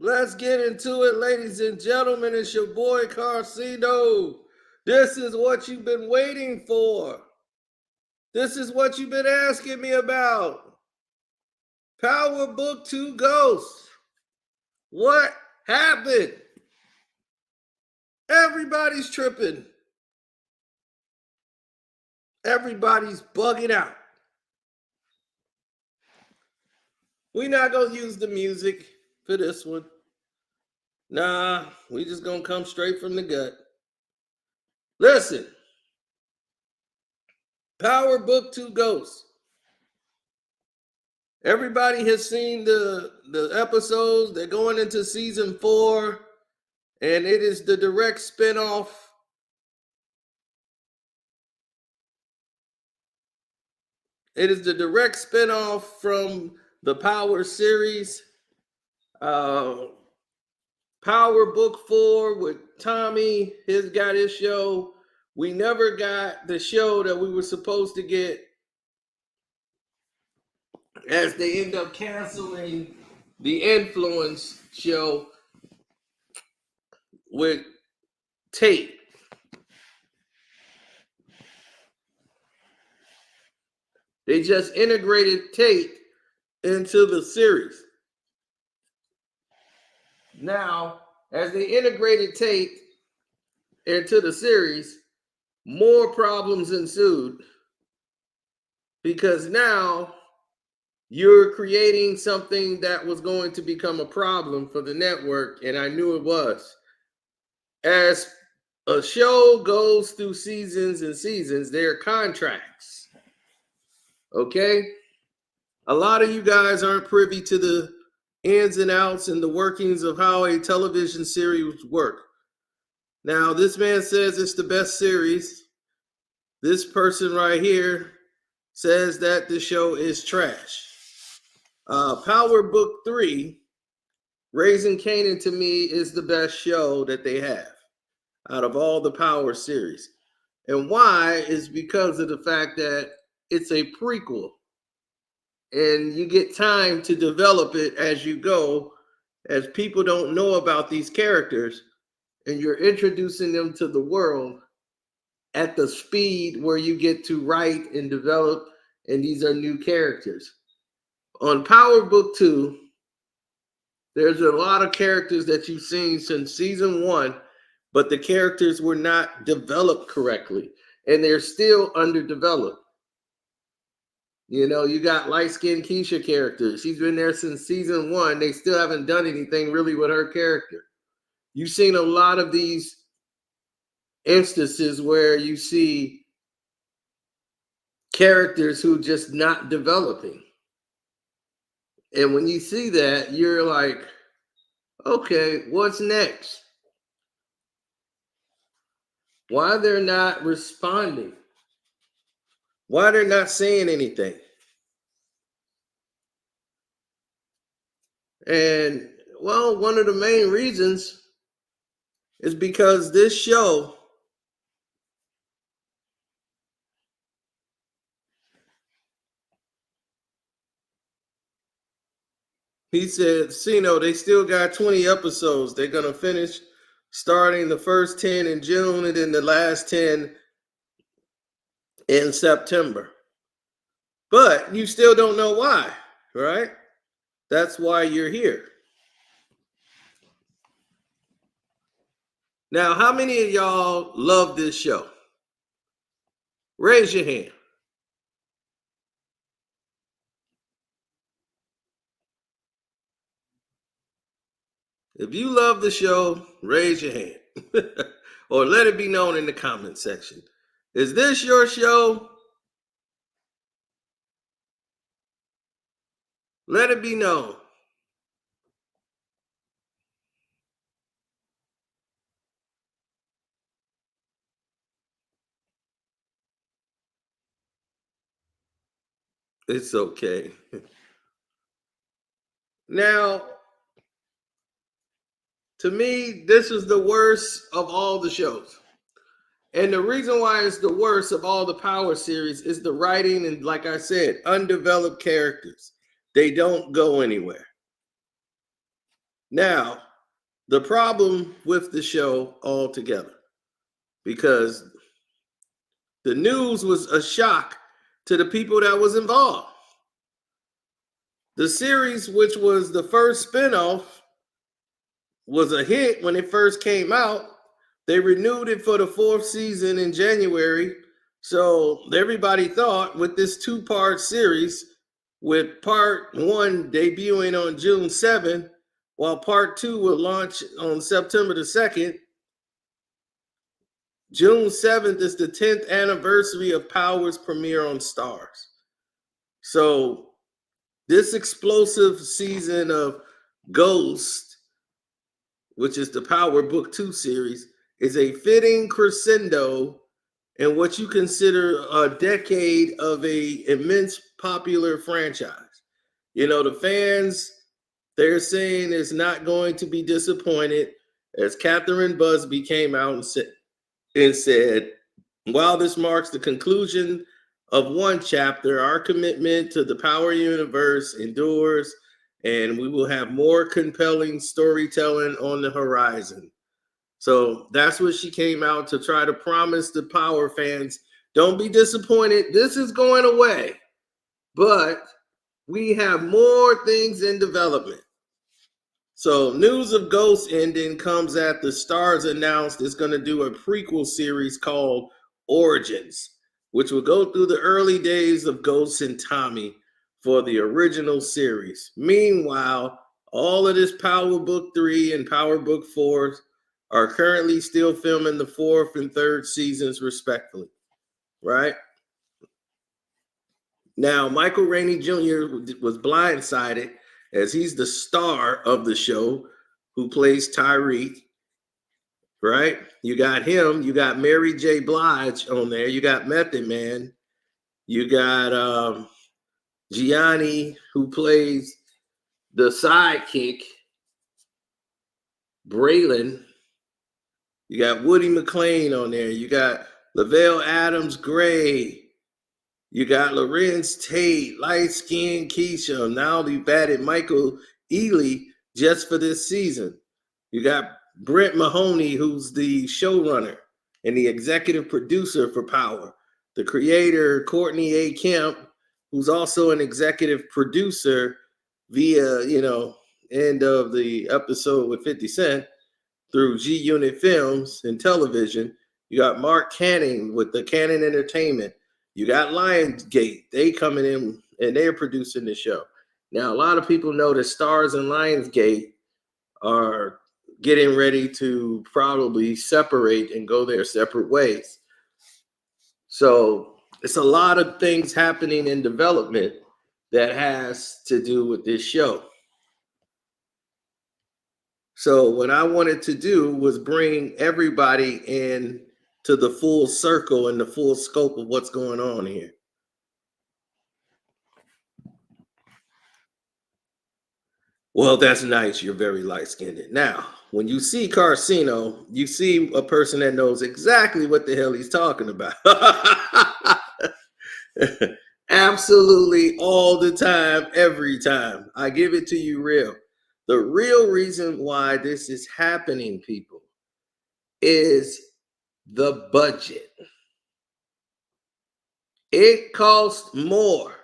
Let's get into it, ladies and gentlemen. It's your boy Crescendo. This is what you've been waiting for. This is what you've been asking me about. Power Book 2 Ghosts. What happened? Everybody's tripping. Everybody's bugging out. We're not going to use the music for this one. Nah, we just going to come straight from the gut. Listen. Power Book 2 Ghosts. Everybody has seen the episodes. They're going into season 4, and it is the direct spinoff. It is the direct spinoff from the Power series. Power Book 4 with Tommy. He's got his show. We never got the show that we were supposed to get, as they end up canceling the Influence show with Tate. They just integrated Tate into the series. Now, as they integrated Tate into the series, more problems ensued, because now you're creating something that was going to become a problem for the network, and I knew it was. As a show goes through seasons and seasons, there are contracts. Okay? A lot of you guys aren't privy to the ins and outs and the workings of how a television series work. Now, this man says it's the best series. This person right here says that the show is trash. Power Book 3, Raising Kanan, to me is the best show that they have out of all the Power series. And why is because of the fact that it's a prequel. And you get time to develop it as you go, as people don't know about these characters, and you're introducing them to the world at the speed where you get to write and develop, and these are new characters. On Power Book 2, there's a lot of characters that you've seen since season 1, but the characters were not developed correctly, and they're still underdeveloped. You know, you got light-skinned Keisha character. She's been there since season 1. They still haven't done anything really with her character. You've seen a lot of these instances where you see characters who just not developing. And when you see that, you're like, okay, what's next? Why they're not responding? Why they're not saying anything? And, well, one of the main reasons is because this show he said, Cino, they still got 20 episodes. They're going to finish starting the first 10 in June and then the last 10 in September. But you still don't know why, right? That's why you're here. Now, how many of y'all love this show? Raise your hand. If you love the show, raise your hand. Or let it be known in the comment section. Is this your show? Let it be known. It's okay. Now, to me, this is the worst of all the shows. And the reason why it's the worst of all the Power series is the writing and, like I said, undeveloped characters. They don't go anywhere. Now, the problem with the show altogether, because the news was a shock to the people that was involved. The series, which was the first spinoff, was a hit when it first came out. They renewed it for the fourth season in January. So everybody thought with this two-part series, with part one debuting on June 7th, while part two will launch on September the 2nd, June 7th is the 10th anniversary of Power's premiere on Starz. So this explosive season of Ghost, which is the Power Book 2 series, is a fitting crescendo in what you consider a decade of a immense popular franchise. You know, the fans, they're saying is not going to be disappointed, as Kathryn Busby came out and said, while this marks the conclusion of one chapter, our commitment to the Power universe endures, and we will have more compelling storytelling on the horizon. So that's what she came out to try to promise the Power fans. Don't be disappointed. This is going away, but we have more things in development. So news of Ghost ending comes after Starz announced it's going to do a prequel series called Origins, which will go through the early days of Ghost and Tommy for the original series. Meanwhile, all of this Power Book 3 and Power Book 4 are currently still filming the fourth and third seasons respectively, right? Now, Michael Rainey Jr. was blindsided as he's the star of the show who plays Tariq, right? You got him. You got Mary J. Blige on there. You got Method Man. You got Gianni, who plays the sidekick, Braylon. You got Woody McClain on there. You got Lavelle Adams Gray. You got Lorenz Tate, light-skinned Keisha. Now they've added Michael Ealy just for this season. You got Brent Mahoney, who's the showrunner and the executive producer for Power. The creator, Courtney A. Kemp, who's also an executive producer via, end of the episode with 50 Cent through G Unit Films and Television. You got Mark Canning with the Cannon Entertainment. You got Lionsgate. They coming in and they're producing the show. Now, a lot of people know that Starz and Lionsgate are getting ready to probably separate and go their separate ways. So it's a lot of things happening in development that has to do with this show. So what I wanted to do was bring everybody in to the full circle and the full scope of what's going on here. Well, that's nice. You're very light-skinned. Now, when you see Carcino, you see a person that knows exactly what the hell he's talking about. Absolutely all the time, every time. I give it to you real. The real reason why this is happening, people, is the budget. It costs more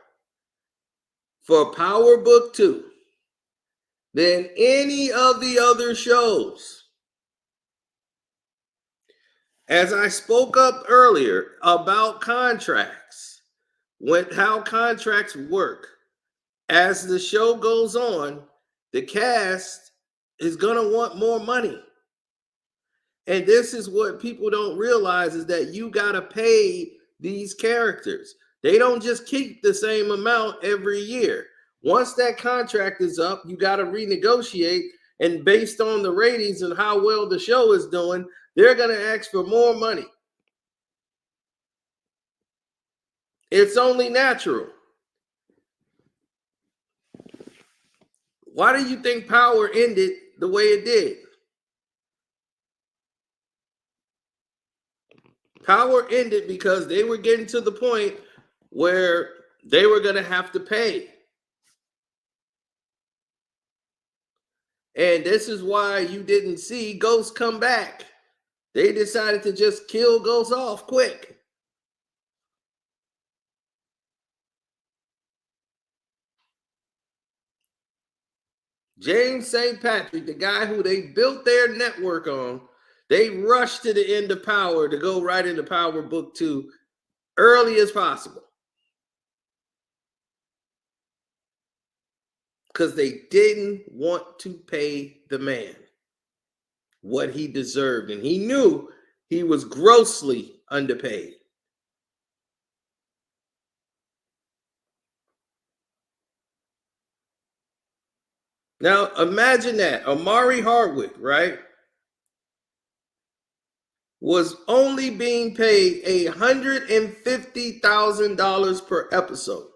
for Power Book 2 than any of the other shows. As I spoke up earlier about contracts, how contracts work, as the show goes on, the cast is going to want more money. And this is what people don't realize, is that you got to pay these characters. They don't just keep the same amount every year. Once that contract is up, you got to renegotiate. And based on the ratings and how well the show is doing, they're going to ask for more money. It's only natural. Why do you think Power ended the way it did? Power ended because they were getting to the point where they were going to have to pay. And this is why you didn't see Ghost come back. They decided to just kill Ghost off quick. James St. Patrick, the guy who they built their network on, they rushed to the end of Power to go right into Power Book 2 early as possible. Because they didn't want to pay the man what he deserved. And he knew he was grossly underpaid. Now, imagine that. Omari Hardwick, right, was only being paid $150,000 per episode.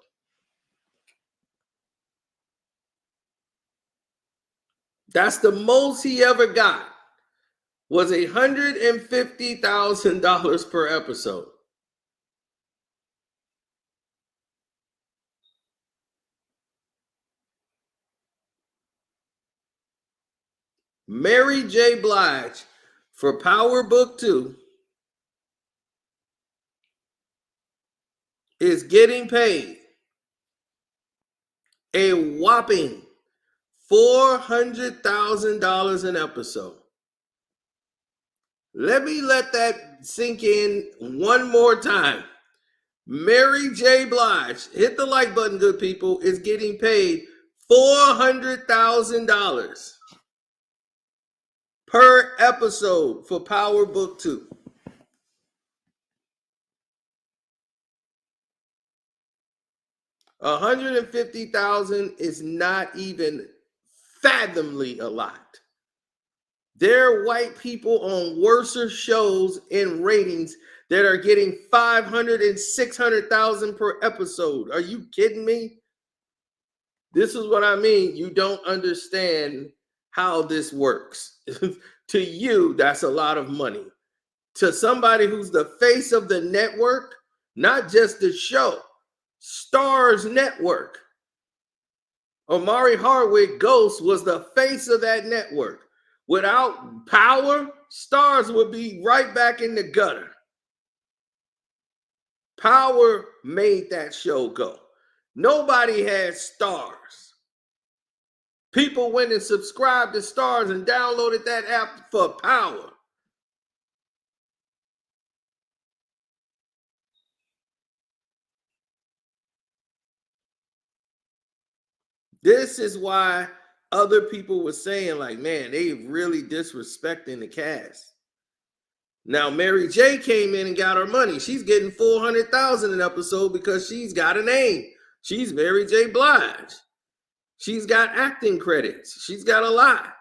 That's the most he ever got, was $150,000 per episode. Mary J. Blige for Power Book 2 is getting paid a whopping $400,000 an episode. Let me let that sink in one more time. Mary J. Blige, hit the like button, good people, is getting paid $400,000 per episode for Power Book 2. $150,000 is not even fathomably a lot. There are white people on worser shows in ratings that are getting $500,000 and $600,000 per episode. Are you kidding me? This is what I mean. You don't understand how this works. To you, that's a lot of money. To somebody who's the face of the network, not just the show, Starz Network. Omari Hardwick, Ghost, was the face of that network. Without Power, Starz would be right back in the gutter. Power made that show go. Nobody had Starz. People went and subscribed to Starz and downloaded that app for Power. This is why other people were saying, like, man, they really disrespecting the cast. Now, Mary J came in and got her money. She's getting $400,000 an episode because she's got a name. She's Mary J. Blige. She's got acting credits. She's got a lot.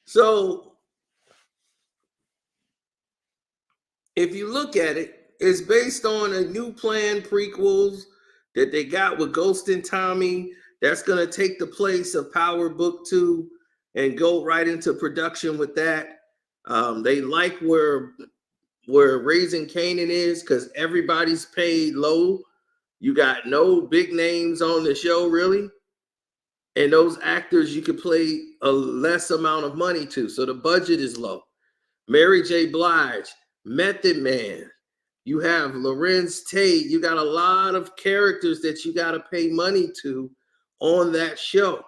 So if you look at it, it's based on a new plan prequels that they got with Ghost and Tommy. That's going to take the place of Power Book 2 and go right into production with that. They like where Raising Kanan is because everybody's paid low. You got no big names on the show, really. And those actors you could play a less amount of money to. So the budget is low. Mary J. Blige, Method Man. You have Lorenz Tate. You got a lot of characters that you got to pay money to on that show.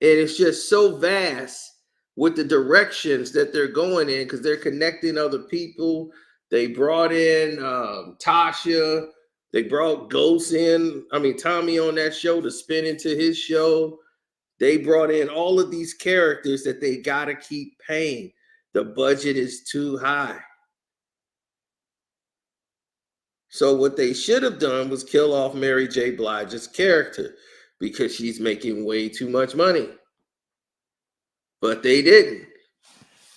And it's just so vast with the directions that they're going in because they're connecting other people. They brought in Tasha. They brought Ghost in, Tommy on that show to spin into his show. They brought in all of these characters that they got to keep paying. The budget is too high. So what they should have done was kill off Mary J. Blige's character because she's making way too much money. But they didn't.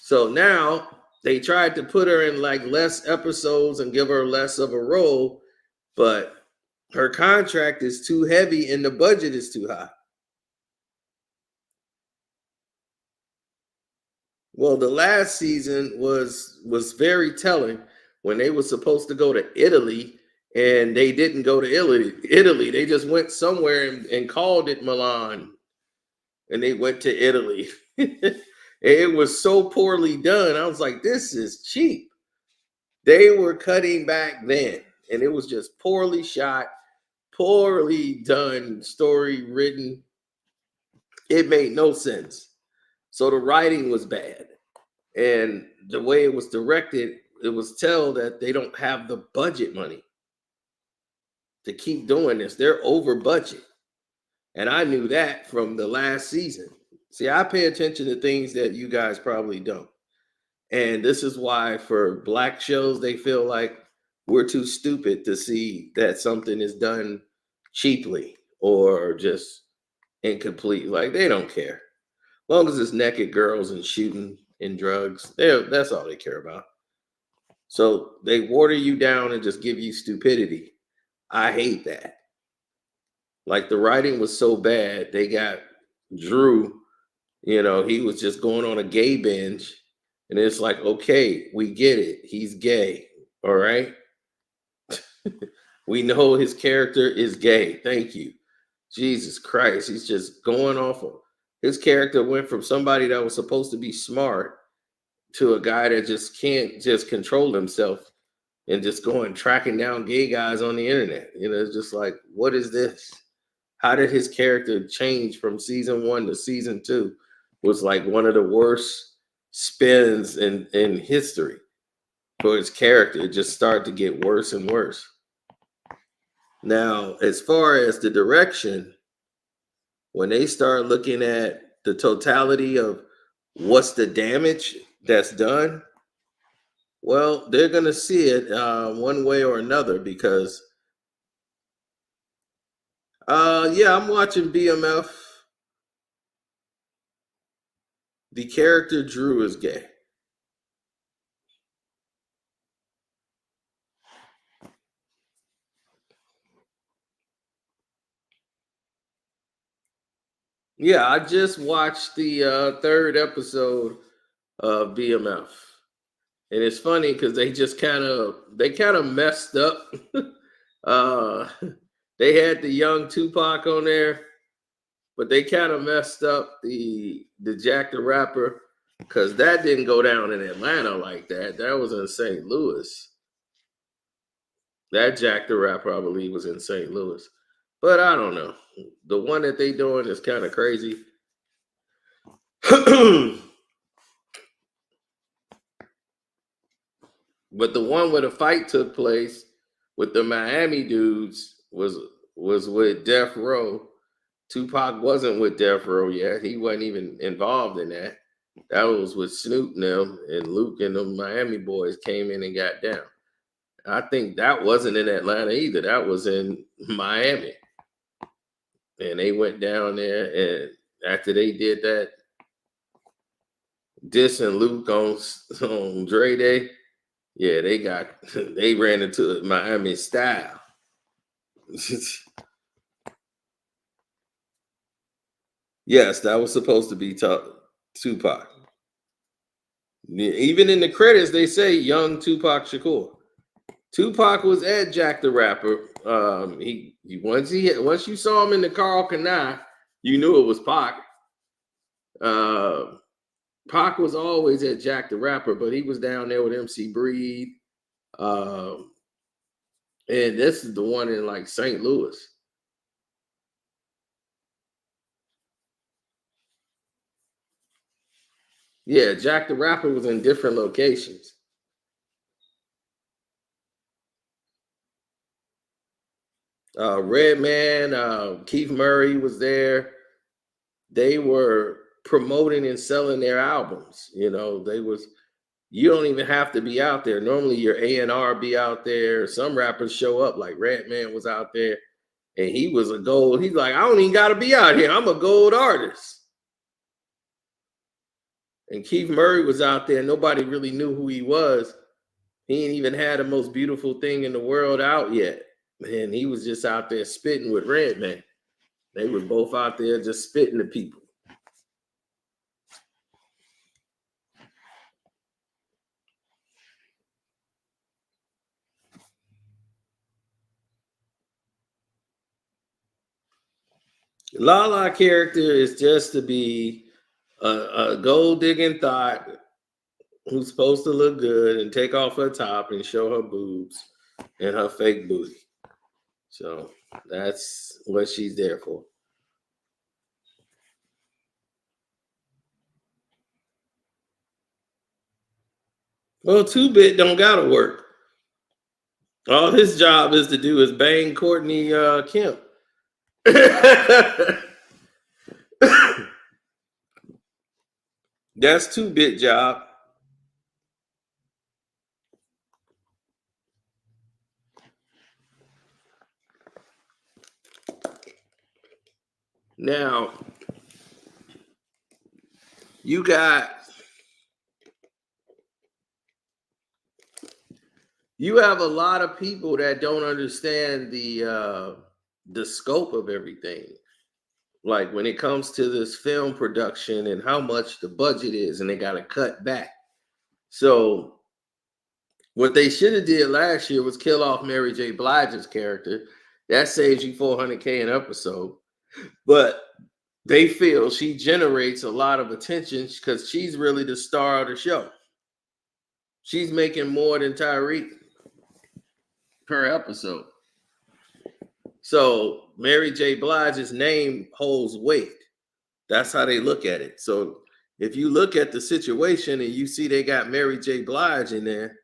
So now they tried to put her in like less episodes and give her less of a role, but her contract is too heavy and the budget is too high. Well, the last season was very telling when they were supposed to go to Italy and they didn't go to Italy. They just went somewhere and called it Milan. and they went to Italy. It was so poorly done. I was like, this is cheap. They were cutting back then, and it was just poorly shot, poorly done, story written. It made no sense. So the writing was bad. And the way it was directed, it was tell that they don't have the budget money to keep doing this. They're over budget. And I knew that from the last season. See, I pay attention to things that you guys probably don't. And this is why for black shows, they feel like we're too stupid to see that something is done cheaply or just incomplete. Like they don't care. As long as it's naked girls and shooting and drugs, that's all they care about. So they water you down and just give you stupidity. I hate that. Like the writing was so bad, they got Drew, he was just going on a gay binge. And it's like, okay, we get it. He's gay. All right. We know his character is gay. Thank you. Jesus Christ. He's just going off of his character went from somebody that was supposed to be smart to a guy that just can't just control himself and just going tracking down gay guys on the internet. It's just like, what is this? How did his character change from season 1 to season 2? Was like one of the worst spins in history for his character. It just started to get worse and worse. Now, as far as the direction, when they start looking at the totality of what's the damage that's done, well, they're going to see it one way or another because, yeah, I'm watching BMF. The character Drew is gay. Yeah, I just watched the third episode of BMF, and it's funny because they kind of messed up. uh, they had the young Tupac on there, but they kind of messed up the Jack the Rapper because that didn't go down in Atlanta like that. That was in St. Louis. That Jack the Rapper, I believe, was in St. Louis. But I don't know. The one that they doing is kind of crazy. But the one where the fight took place with the Miami dudes was with Death Row. Tupac wasn't with Death Row yet. He wasn't even involved in that. That was with Snoop and them, and Luke and the Miami boys came in and got down. I think that wasn't in Atlanta either. That was in Miami. And they went down there, and after they did that, Dis and Luke on Dre Day, yeah, they ran into Miami style. Yes, that was supposed to be Tupac. Even in the credits, they say young Tupac Shakur. Tupac was at Jack the Rapper. Once you saw him in the Carl Kanai, you knew it was Pac. Pac was always at Jack the Rapper, but he was down there with MC Breed. And this is the one in like St. Louis. Yeah, Jack the Rapper was in different locations. Redman, Keith Murray was there. They were promoting and selling their albums. You don't even have to be out there. Normally your A&R be out there. Some rappers show up, like Redman was out there, and he was a gold. He's like, I don't even got to be out here. I'm a gold artist. And Keith Murray was out there. Nobody really knew who he was. He ain't even had the most beautiful thing in the world out yet. And he was just out there spitting with Redman. They were both out there just spitting to people. Lala character is just to be a gold digging thought who's supposed to look good and take off her top and show her boobs and her fake booty. So that's what she's there for. Well, 2-Bit don't gotta work. All his job is to do is bang Courtney Kemp. That's 2-Bit job. Now, you got you have a lot of people that don't understand the scope of everything. Like when it comes to this film production and how much the budget is, and they got to cut back. So what they should have did last year was kill off Mary J. Blige's character. That saves you $400K an episode. But they feel she generates a lot of attention because she's really the star of the show. She's making more than Tariq per episode. So Mary J. Blige's name holds weight. That's how they look at it. So if you look at the situation and you see they got Mary J. Blige in there,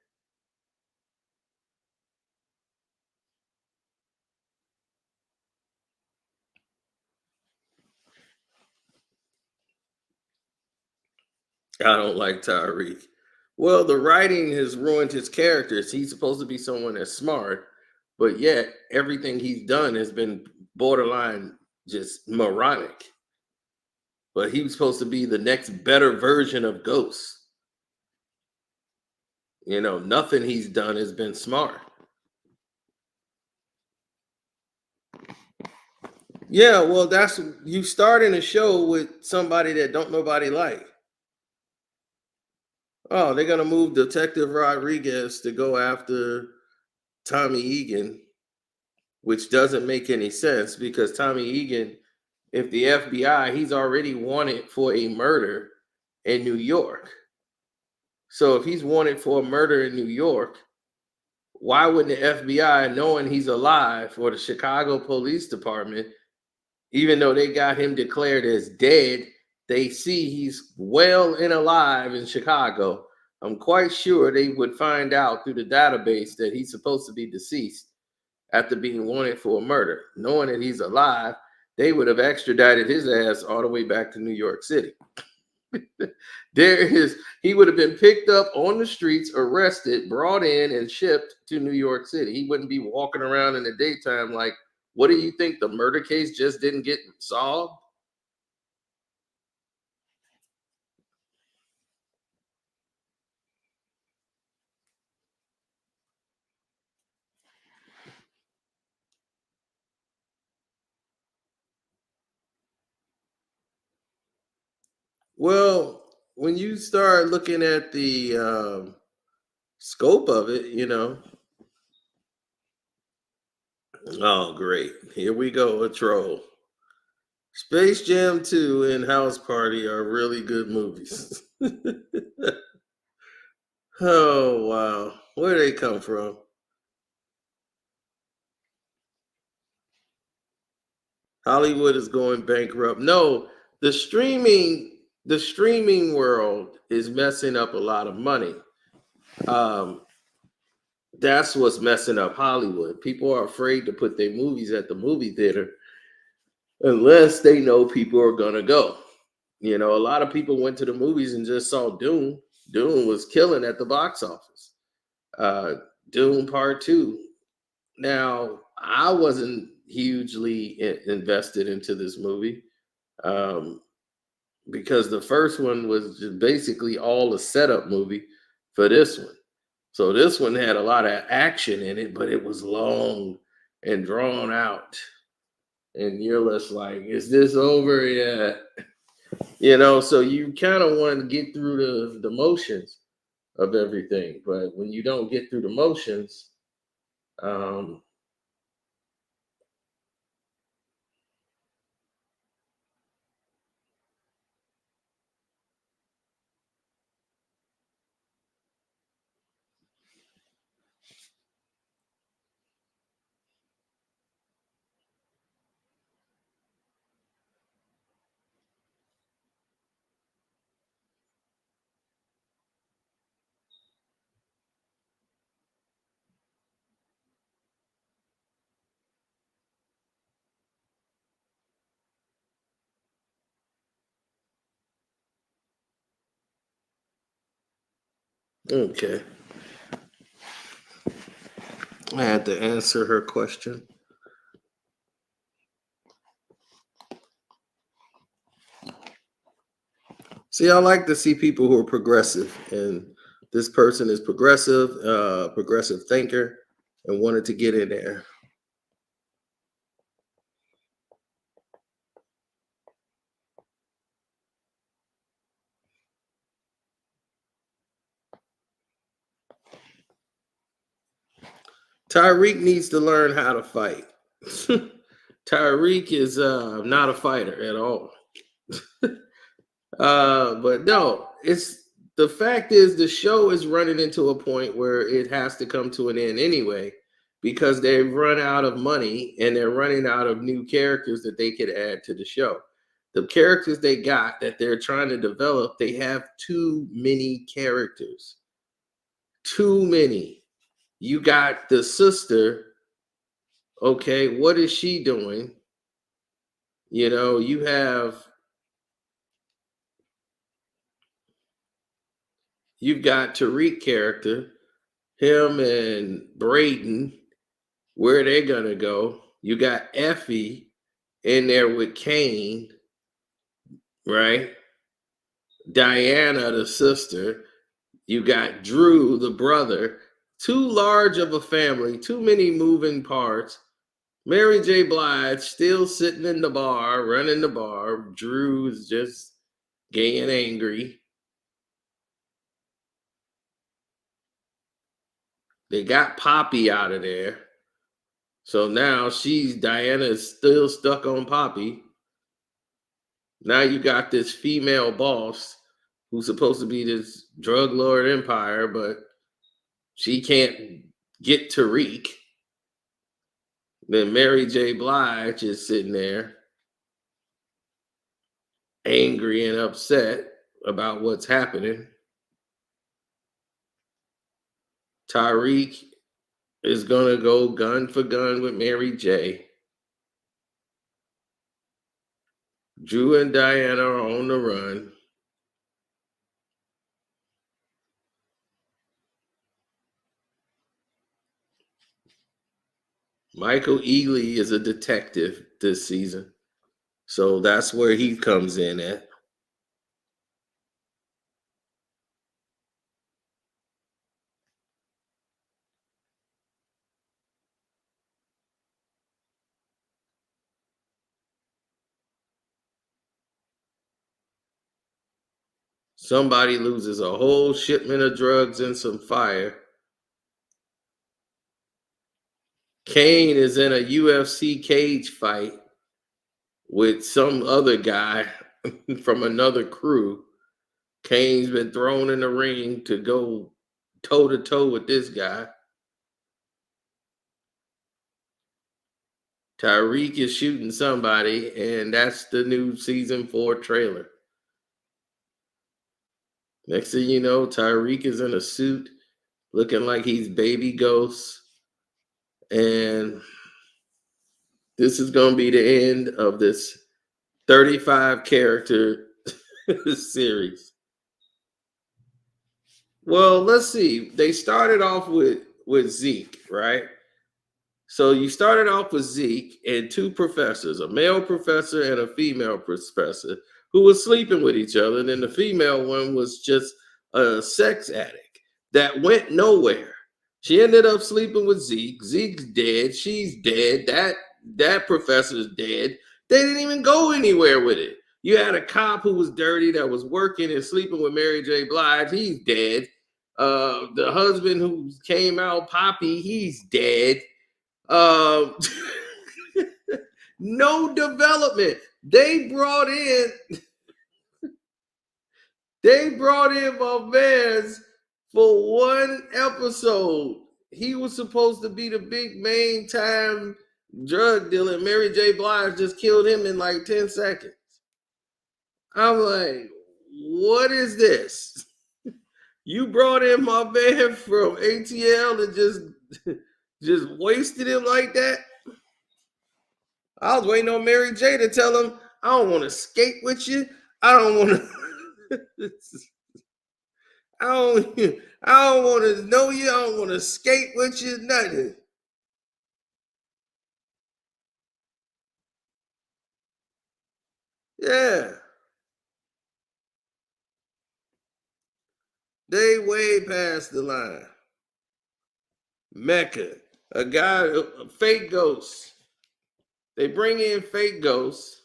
I don't like Tyreek. Well, the writing has ruined his characters. He's supposed to be someone that's smart, but yet everything he's done has been borderline just moronic. But he was supposed to be the next better version of Ghost. You know, nothing he's done has been smart. Yeah, well, that's you starting a show with somebody that don't nobody like. Oh, they're gonna move Detective Rodriguez to go after Tommy Egan, which doesn't make any sense because Tommy Egan, if the FBI, he's already wanted for a murder in New York. So if he's wanted for a murder in New York, why wouldn't the FBI, knowing he's alive, or the Chicago Police Department, even though they got him declared as dead, they see he's well and alive in Chicago. I'm quite sure they would find out through the database that he's supposed to be deceased after being wanted for a murder. Knowing that he's alive, they would have extradited his ass all the way back to New York City. He would have been picked up on the streets, arrested, brought in, and shipped to New York City. He wouldn't be walking around in the daytime like, what do you think? The murder case just didn't get solved? Well, when you start looking at the scope of it, oh, great. Here we go, a troll. Space Jam 2 and House Party are really good movies. Oh, wow. Where they come from? Hollywood is going bankrupt. No, the streaming world is messing up a lot of money. Um, that's what's messing up Hollywood. People are afraid to put their movies at the movie theater unless they know people are gonna go. A lot of people went to the movies and just saw Doom. Doom was killing at the box office. Uh, Doom Part Two. Now, I wasn't hugely invested into this movie um, because the first one was just basically all a setup movie for this one. So this one had a lot of action in it, but it was long and drawn out. And you're just like, is this over yet? So you kind of want to get through the motions of everything. But when you don't get through the motions, um, Okay. I had to answer her question. See, I like to see people who are progressive, and this person is progressive, progressive thinker, and wanted to get in there. Tariq needs to learn how to fight. Tariq is not a fighter at all. But no, it's the fact is the show is running into a point where it has to come to an end anyway, because they've run out of money and they're running out of new characters that they could add to the show. The characters they got that they're trying to develop, they have too many characters. Too many. You got the sister. Okay, what is she doing? You know, you've got Tariq character, him and Braden, where they gonna go. You got Effie in there with Kane, right? Diana, the sister. You got Drew, the brother. Too large of a family, too many moving parts. Mary J. Blige still sitting in the bar, running the bar. Drew is just gay and angry. They got Poppy out of there. So now Diana is still stuck on Poppy. Now you got this female boss who's supposed to be this drug lord empire, but she can't get Tariq. Then Mary J. Blige is sitting there angry and upset about what's happening. Tariq is gonna go gun for gun with Mary J. Drew and Diana are on the run. Michael Ealy is a detective this season. So that's where he comes in at. Somebody loses a whole shipment of drugs and some fire. Kane is in a UFC cage fight with some other guy from another crew. Kane's been thrown in the ring to go toe to toe with this guy. Tariq is shooting somebody, and that's the new season 4 trailer. Next thing you know, Tariq is in a suit looking like he's baby ghost. And this is going to be the end of this 35 character series. Well, let's see. They started off with Zeke, right? So you started off with Zeke and two professors, a male professor and a female professor, who were sleeping with each other. And then the female one was just a sex addict that went nowhere. She ended up sleeping with Zeke. Zeke's dead. She's dead. That professor's dead. They didn't even go anywhere with it. You had a cop who was dirty that was working and sleeping with Mary J. Blige. He's dead. The husband who came out, Poppy, he's dead. Um, no development. They brought in Valdez for one episode. He was supposed to be the big main time drug dealer. Mary J. Blige just killed him in like 10 seconds. I'm like, what is this? You brought in my man from ATL and just wasted him like that? I was waiting on Mary J to tell him, I don't want to skate with you. I don't want to I don't want to know you. I don't want to skate with you. Nothing. Yeah. They way past the line. Mecca. A guy, a fake ghost. They bring in fake ghosts.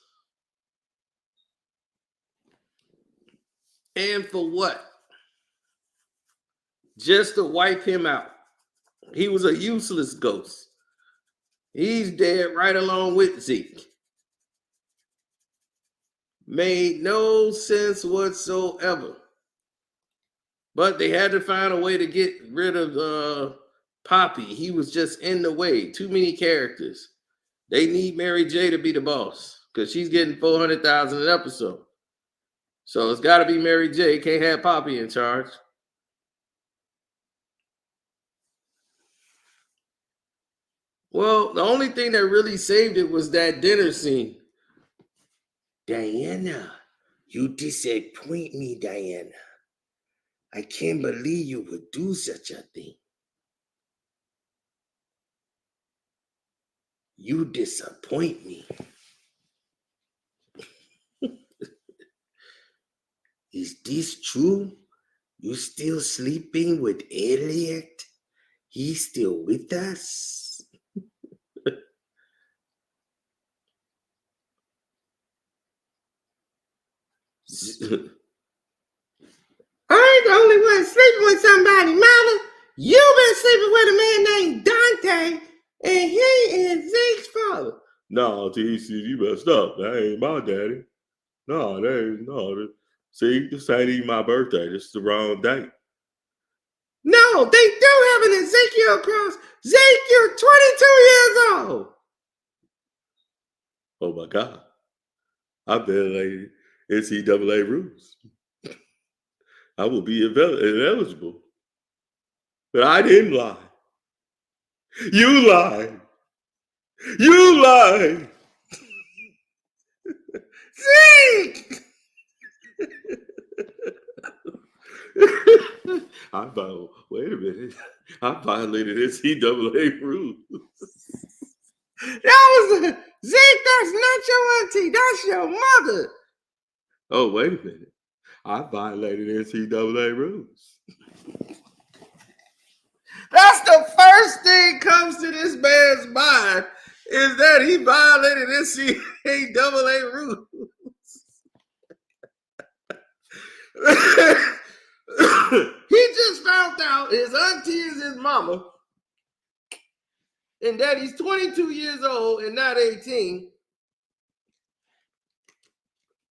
And for what? Just to wipe him out. He was a useless ghost. He's dead right along with Zeke. Made no sense whatsoever. But they had to find a way to get rid of Poppy. He was just in the way. Too many characters. They need Mary J to be the boss because she's getting $400,000 an episode. So it's got to be Mary J. Can't have Poppy in charge. Well, the only thing that really saved it was that dinner scene. Diana, you disappoint me, Diana. I can't believe you would do such a thing. You disappoint me. Is this true? You still sleeping with Elliot? He's still with us? I ain't the only one sleeping with somebody, mama. You've been sleeping with a man named Dante, and he is Zeke's father. No, TC, you better stop. That ain't my daddy. No, that ain't no. See, this ain't even my birthday. This is the wrong date. No, they do have an Ezekiel cross. Zeke, you're 22 years old. Oh my God. I violated NCAA rules. I will be ineligible. But I didn't lie. You lied. You lied. Zeke! Wait a minute. I violated NCAA rules. That was Zeke, that's not your auntie. That's your mother. Oh, wait a minute. I violated NCAA rules. That's the first thing comes to this man's mind is that he violated NCAA rules. He just found out his auntie is his mama and that he's 22 years old and not 18.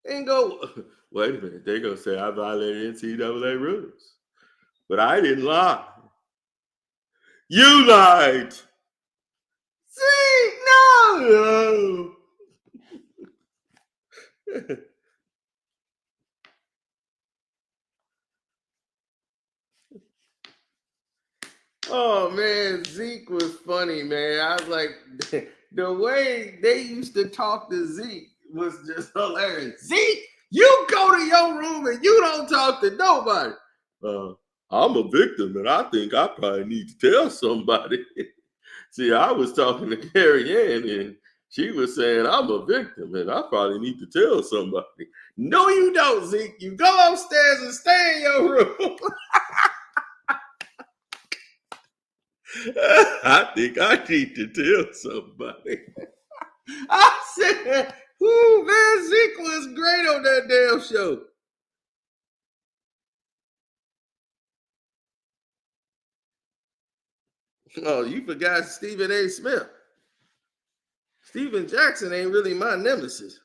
And go, wait a minute, they're going to say I violated NCAA rules. But I didn't lie. You lied. See, no. Oh man, Zeke was funny, man. I was like, the way they used to talk to Zeke was just hilarious. Zeke, you go to your room and you don't talk to nobody. I'm a victim, and I think I probably need to tell somebody. See, I was talking to Carrie Ann, and she was saying I'm a victim, and I probably need to tell somebody. No, you don't, Zeke. You go upstairs and stay in your room. I think I need to tell somebody. I said, ooh, man, Zeke was great on that damn show. Oh, you forgot Stephen A. Smith. Steven Jackson ain't really my nemesis.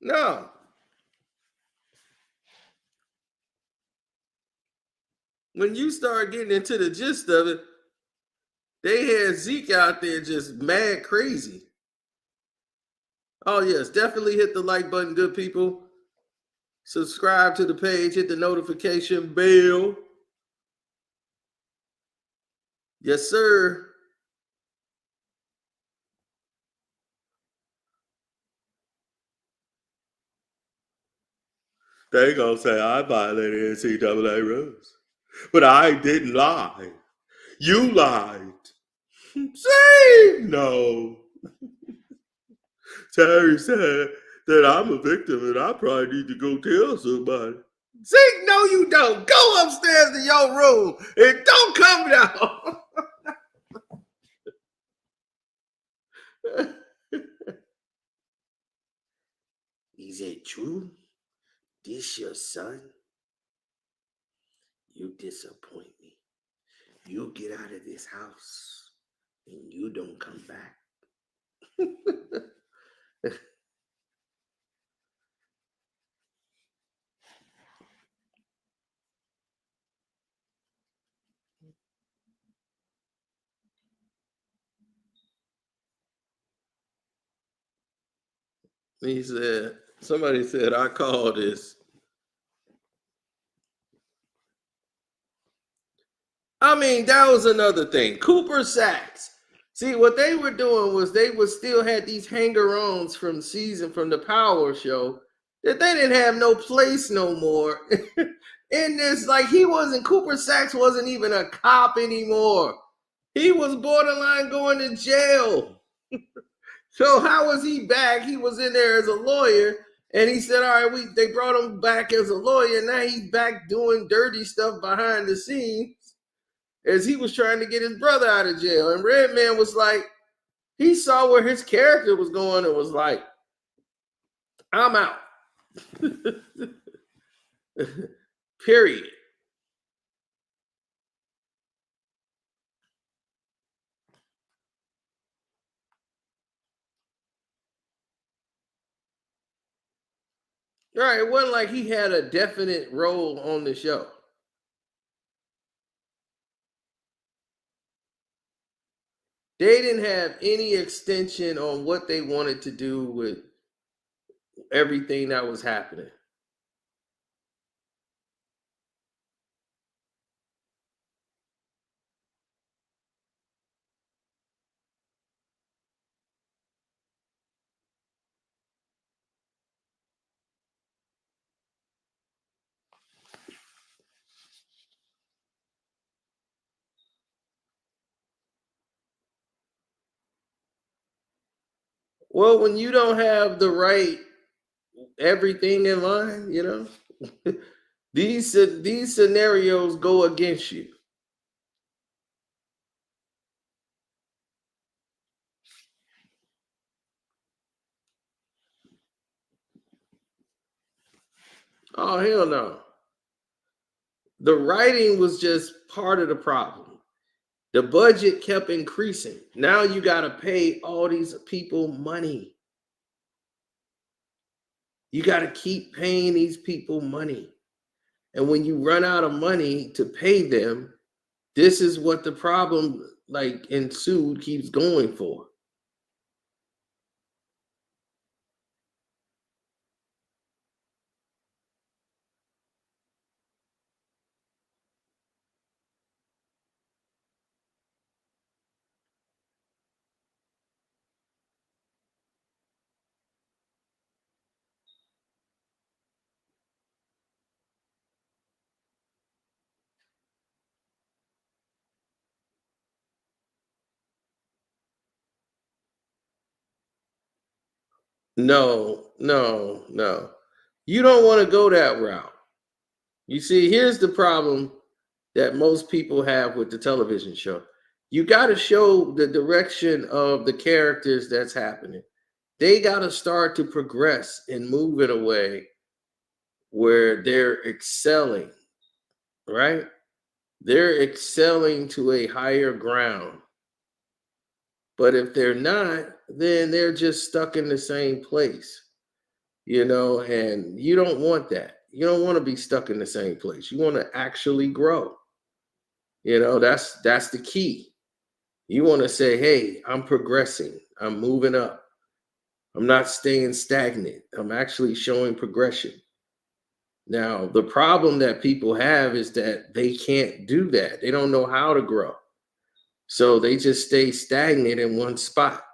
No. When you start getting into the gist of it, they had Zeke out there just mad crazy. Oh, yes, definitely hit the like button, good people. Subscribe to the page, hit the notification bell. Yes, sir. They gonna say I violated NCAA rules, but I didn't lie. You lied. See, no. Terry said that I'm a victim and I probably need to go tell somebody. See, no, you don't. Go upstairs to your room and don't come down. Is it true? This your son? You disappoint me. You get out of this house and you don't come back. He said, somebody said, I call this. I mean, that was another thing. Cooper Sacks. See, what they were doing was they would still had these hanger-ons from the Power Show that they didn't have no place no more. In this, like Cooper Sacks wasn't even a cop anymore. He was borderline going to jail. So how was he back? He was in there as a lawyer, and he said, "All right, they brought him back as a lawyer. Now he's back doing dirty stuff behind the scenes." As he was trying to get his brother out of jail. And Redman was like, he saw where his character was going and was like, I'm out. Period. Right. It wasn't like he had a definite role on the show. They didn't have any extension on what they wanted to do with everything that was happening. Well, when you don't have the right everything in line, these scenarios go against you. Oh, hell no. The writing was just part of the problem. The budget kept increasing. Now you got to pay all these people money. You got to keep paying these people money. And when you run out of money to pay them, this is what the problem ensued keeps going for. No, no, no. You don't want to go that route. You see, here's the problem that most people have with the television show. You got to show the direction of the characters that's happening. They got to start to progress and move in a way where they're excelling, right? They're excelling to a higher ground. But if they're not, then they're just stuck in the same place, and you don't want that. You don't want to be stuck in the same place. You want to actually grow. That's the key. You want to say, hey, I'm progressing. I'm moving up. I'm not staying stagnant. I'm actually showing progression. Now, the problem that people have is that they can't do that. They don't know how to grow. So they just stay stagnant in one spot.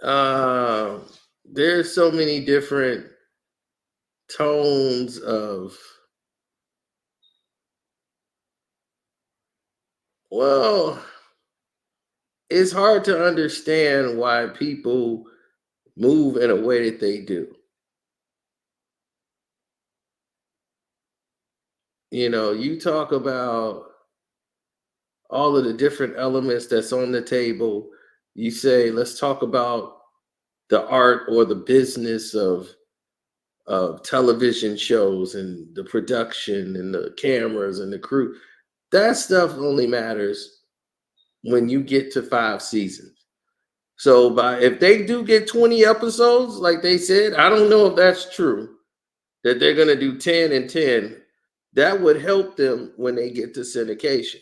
Uh, there's so many different tones of, well, it's hard to understand why people move in a way that they do. You talk about all of the different elements that's on the table. You say, let's talk about the art or the business of television shows and the production and the cameras and the crew. That stuff only matters when you get to 5 seasons. So if they do get 20 episodes, like they said, I don't know if that's true, that they're gonna do 10 and 10. That would help them when they get to syndication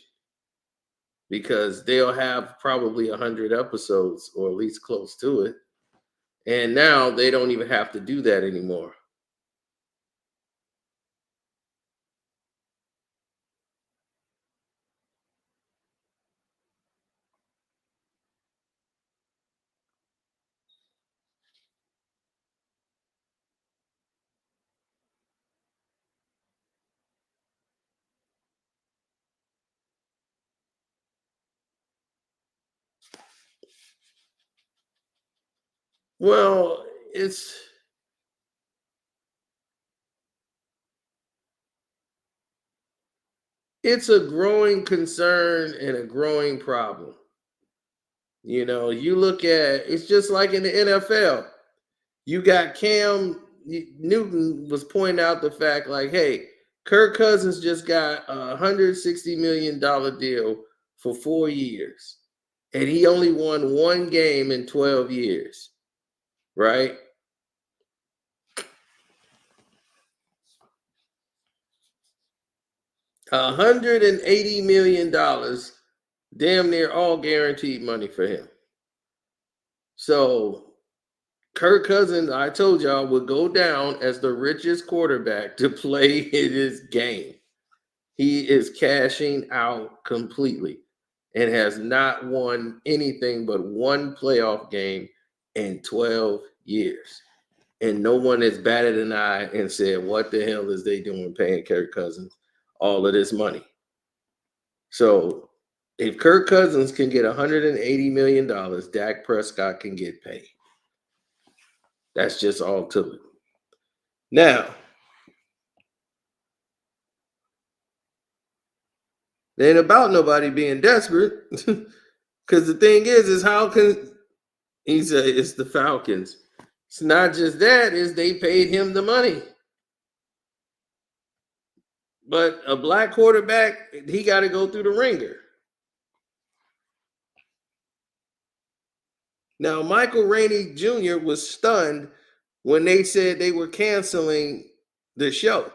because they'll have probably 100 episodes or at least close to it. And now they don't even have to do that anymore. Well, it's a growing concern and a growing problem. You look at, it's just like in the NFL. You got Newton was pointing out the fact, like, hey, Kirk Cousins just got $160 million deal for 4 years, and he only won one game in 12 years, right? $180 million, damn near all guaranteed money for him. So Kirk Cousins, I told y'all, would go down as the richest quarterback to play in his game. He is cashing out completely and has not won anything but one playoff game in 12 years. And no one has batted an eye and said, what the hell is they doing paying Kirk Cousins all of this money? So if Kirk Cousins can get $180 million, Dak Prescott can get paid. That's just all to it. Now, it ain't about nobody being desperate. Because the thing is how can he said it's the Falcons? It's not just that, is they paid him the money. But a black quarterback, he got to go through the ringer. Now, Michael Rainey Jr. was stunned when they said they were canceling the show.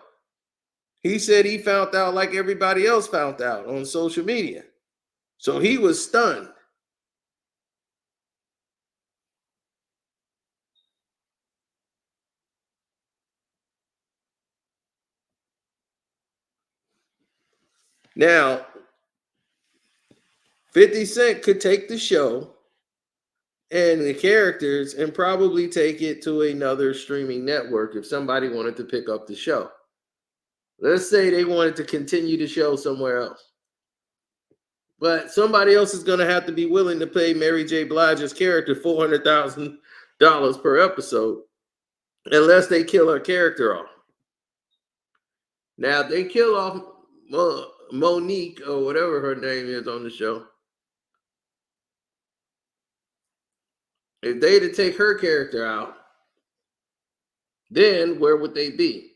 He said he found out like everybody else found out on social media. So he was stunned. Now, 50 Cent could take the show and the characters and probably take it to another streaming network if somebody wanted to pick up the show. Let's say they wanted to continue the show somewhere else. But somebody else is going to have to be willing to pay Mary J. Blige's character $400,000 per episode unless they kill her character off. Now, if they kill off Monique or whatever her name is on the show, if they to take her character out, then where would they be?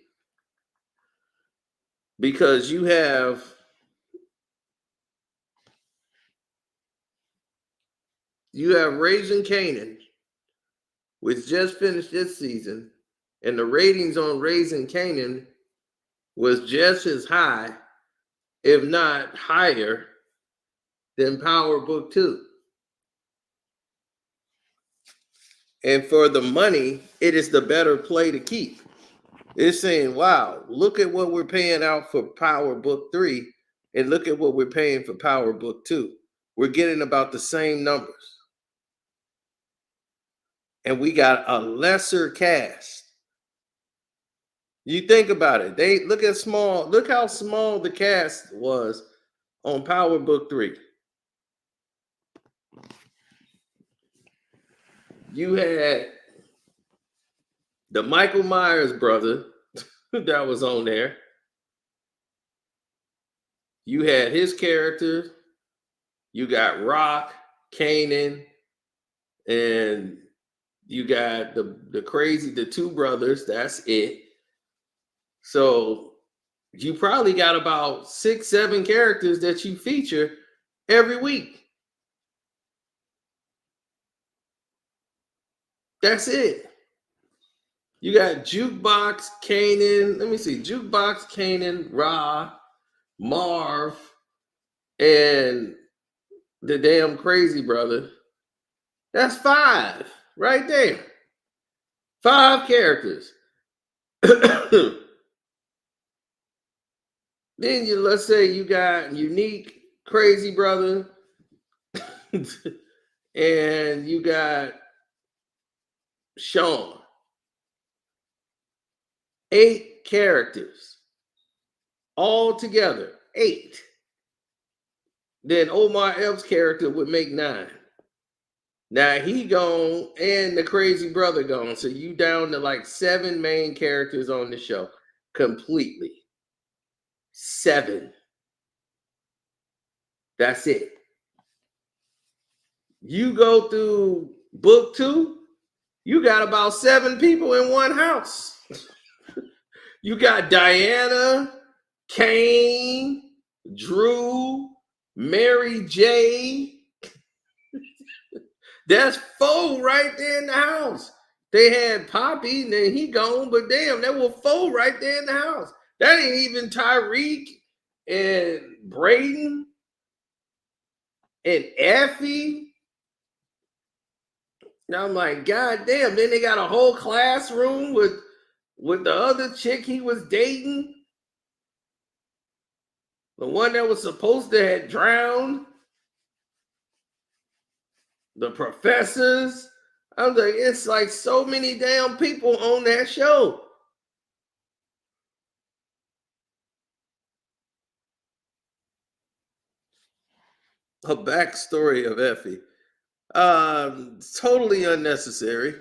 Because you have Raising Kanan, which just finished this season, And the ratings on Raising Kanan was just as high, if not higher, than Power Book 2. And for the money, it is the better play to keep. It's saying, wow, look at what we're paying out for Power Book 3 and look at what we're paying for Power Book 2. We're getting about the same numbers. And we got a lesser cast. You think about it. They look how small the cast was on Power Book 3. You had the Michael Myers brother that was on there. You had his character. You got Rock, Kanan, and you got the two brothers. That's it. So you probably got about 6-7 characters that you feature every week. That's it. You got Jukebox, Kanan. Let me see. Jukebox, Kanan, Ra, Marv, and the damn crazy brother. That's 5 right there. 5 characters. Then let's say you got Unique, Crazy Brother, and you got Sean. 8 characters. All together. 8. Then Omar Epps' character would make 9. Now he gone and the crazy brother gone. So you down to like 7 main characters on the show. Completely. 7. That's it. You go through book 2, you got about 7 people in one house. You got Diana, Kane, Drew, Mary J. That's 4 right there in the house. They had Poppy, and then he gone, but damn, there were 4 right there in the house. That ain't even Tariq and Braden and Effie. Now I'm like, God damn. Then they got a whole classroom with the other chick he was dating. The one that was supposed to have drowned. The professors. I was like, it's like so many damn people on that show. A backstory of Effie. Totally unnecessary.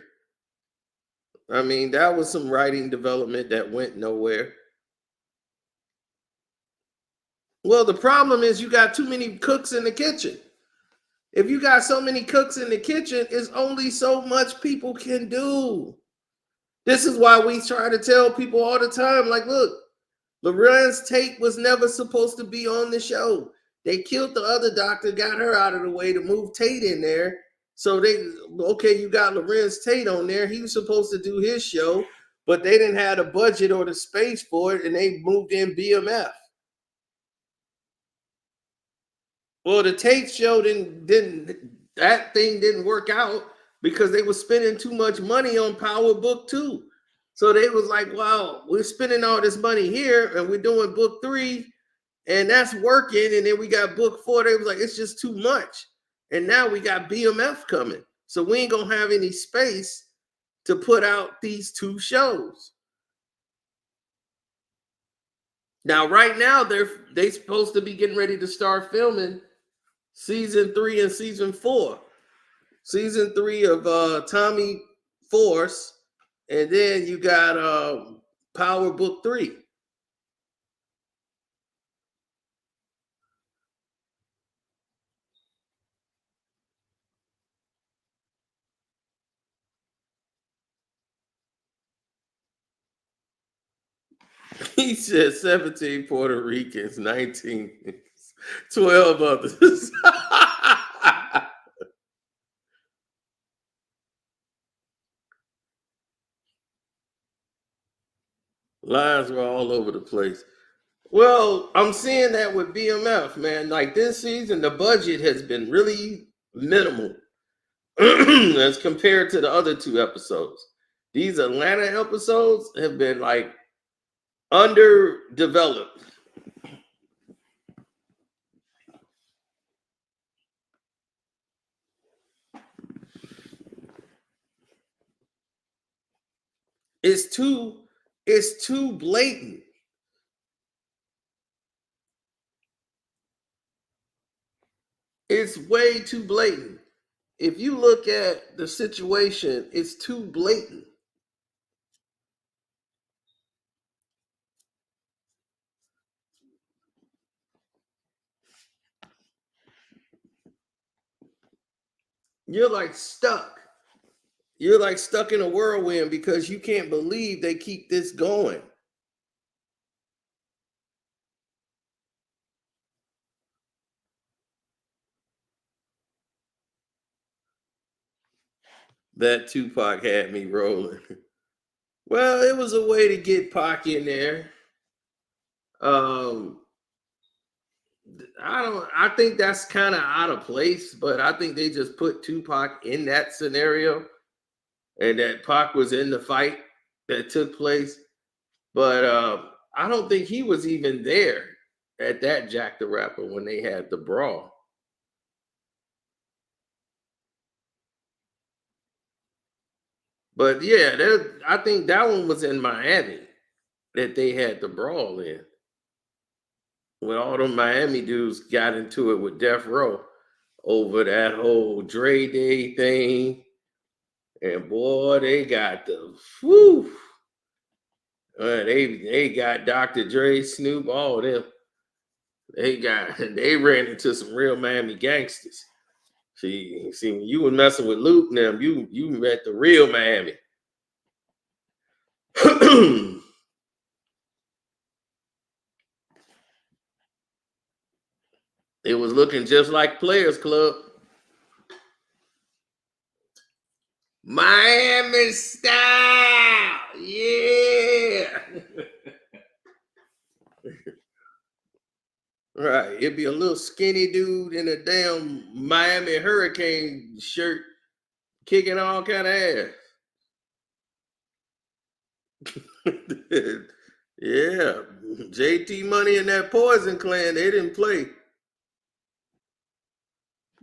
I mean, that was some writing development that went nowhere. Well, the problem is you got too many cooks in the kitchen. If you got so many cooks in the kitchen, it's only so much people can do. This is why we try to tell people all the time, like, look, Lorenz Tate was never supposed to be on the show. They killed the other doctor, got her out of the way to move Tate in there. So you got Lorenz Tate on there. He was supposed to do his show, but they didn't have the budget or the space for it, and they moved in BMF. Well, the Tate show didn't work out because they were spending too much money on Power Book 2. So they was like, wow, we're spending all this money here and we're doing book 3 and that's working. And then we got book 4. They was like, it's just too much. And now we got BMF coming. So we ain't going to have any space to put out these 2 shows. Now, right now, they supposed to be getting ready to start filming season 3 and season 4. Season 3 of Tommy Force. And then you got Power Book 3. He said 17 Puerto Ricans, 19, 12 others. Lies were all over the place. Well, I'm seeing that with BMF, man. Like this season, the budget has been really minimal as compared to the other two episodes. These Atlanta episodes have been like underdeveloped. It's too blatant. It's way too blatant. If you look at the situation, it's too blatant. You're like stuck. You're like stuck in a whirlwind because you can't believe they keep this going. That Tupac had me rolling. Well, it was a way to get Pac in there. Um, I think that's kind of out of place, but I think they just put Tupac in that scenario and that Pac was in the fight that took place. But I don't think he was even there at that Jack the Rapper when they had the brawl. But yeah, I think that one was in Miami that they had the brawl in. When all the Miami dudes got into it with Death Row over that whole Dre Day thing. And boy, they got the whew. They got Dr. Dre, Snoop, all of them. They ran into some real Miami gangsters. See, when you were messing with Luke and them, you met the real Miami. It was looking just like Players Club. Miami style. Yeah. Right. It'd be a little skinny dude in a damn Miami Hurricane shirt kicking all kind of ass. Yeah. JT Money and that Poison Clan, they didn't play.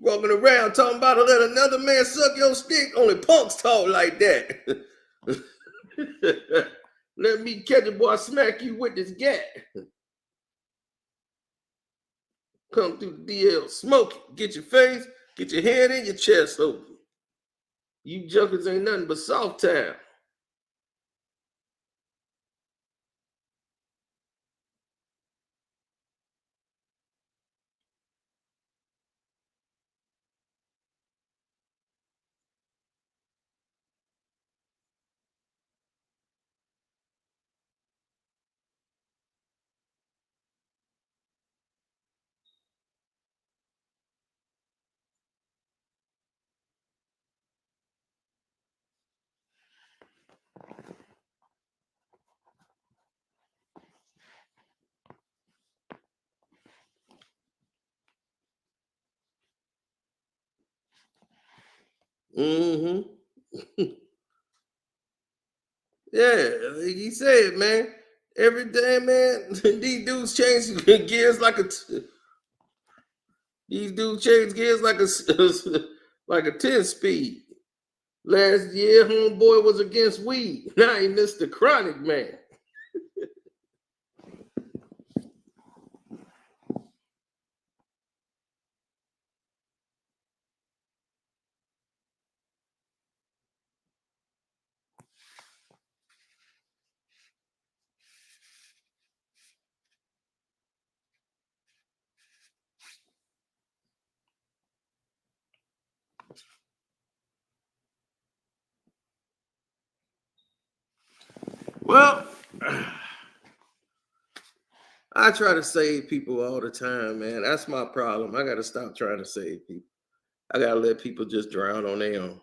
Walking around talking about to let another man suck your stick. Only punks talk like that. Let me catch a boy, smack you with this gat. Come through the DL, smoke it. Get your face, get your head and your chest open. You junkers ain't nothing but soft town. Mm-hmm. Yeah, like he said, man. Every day, man, these dudes change gears these dudes change gears like a like a 10 speed. Last year, homeboy was against weed. Now he missed the chronic man. Well, I try to save people all the time, man. That's my problem. I got to stop trying to save people. I got to let people just drown on their own.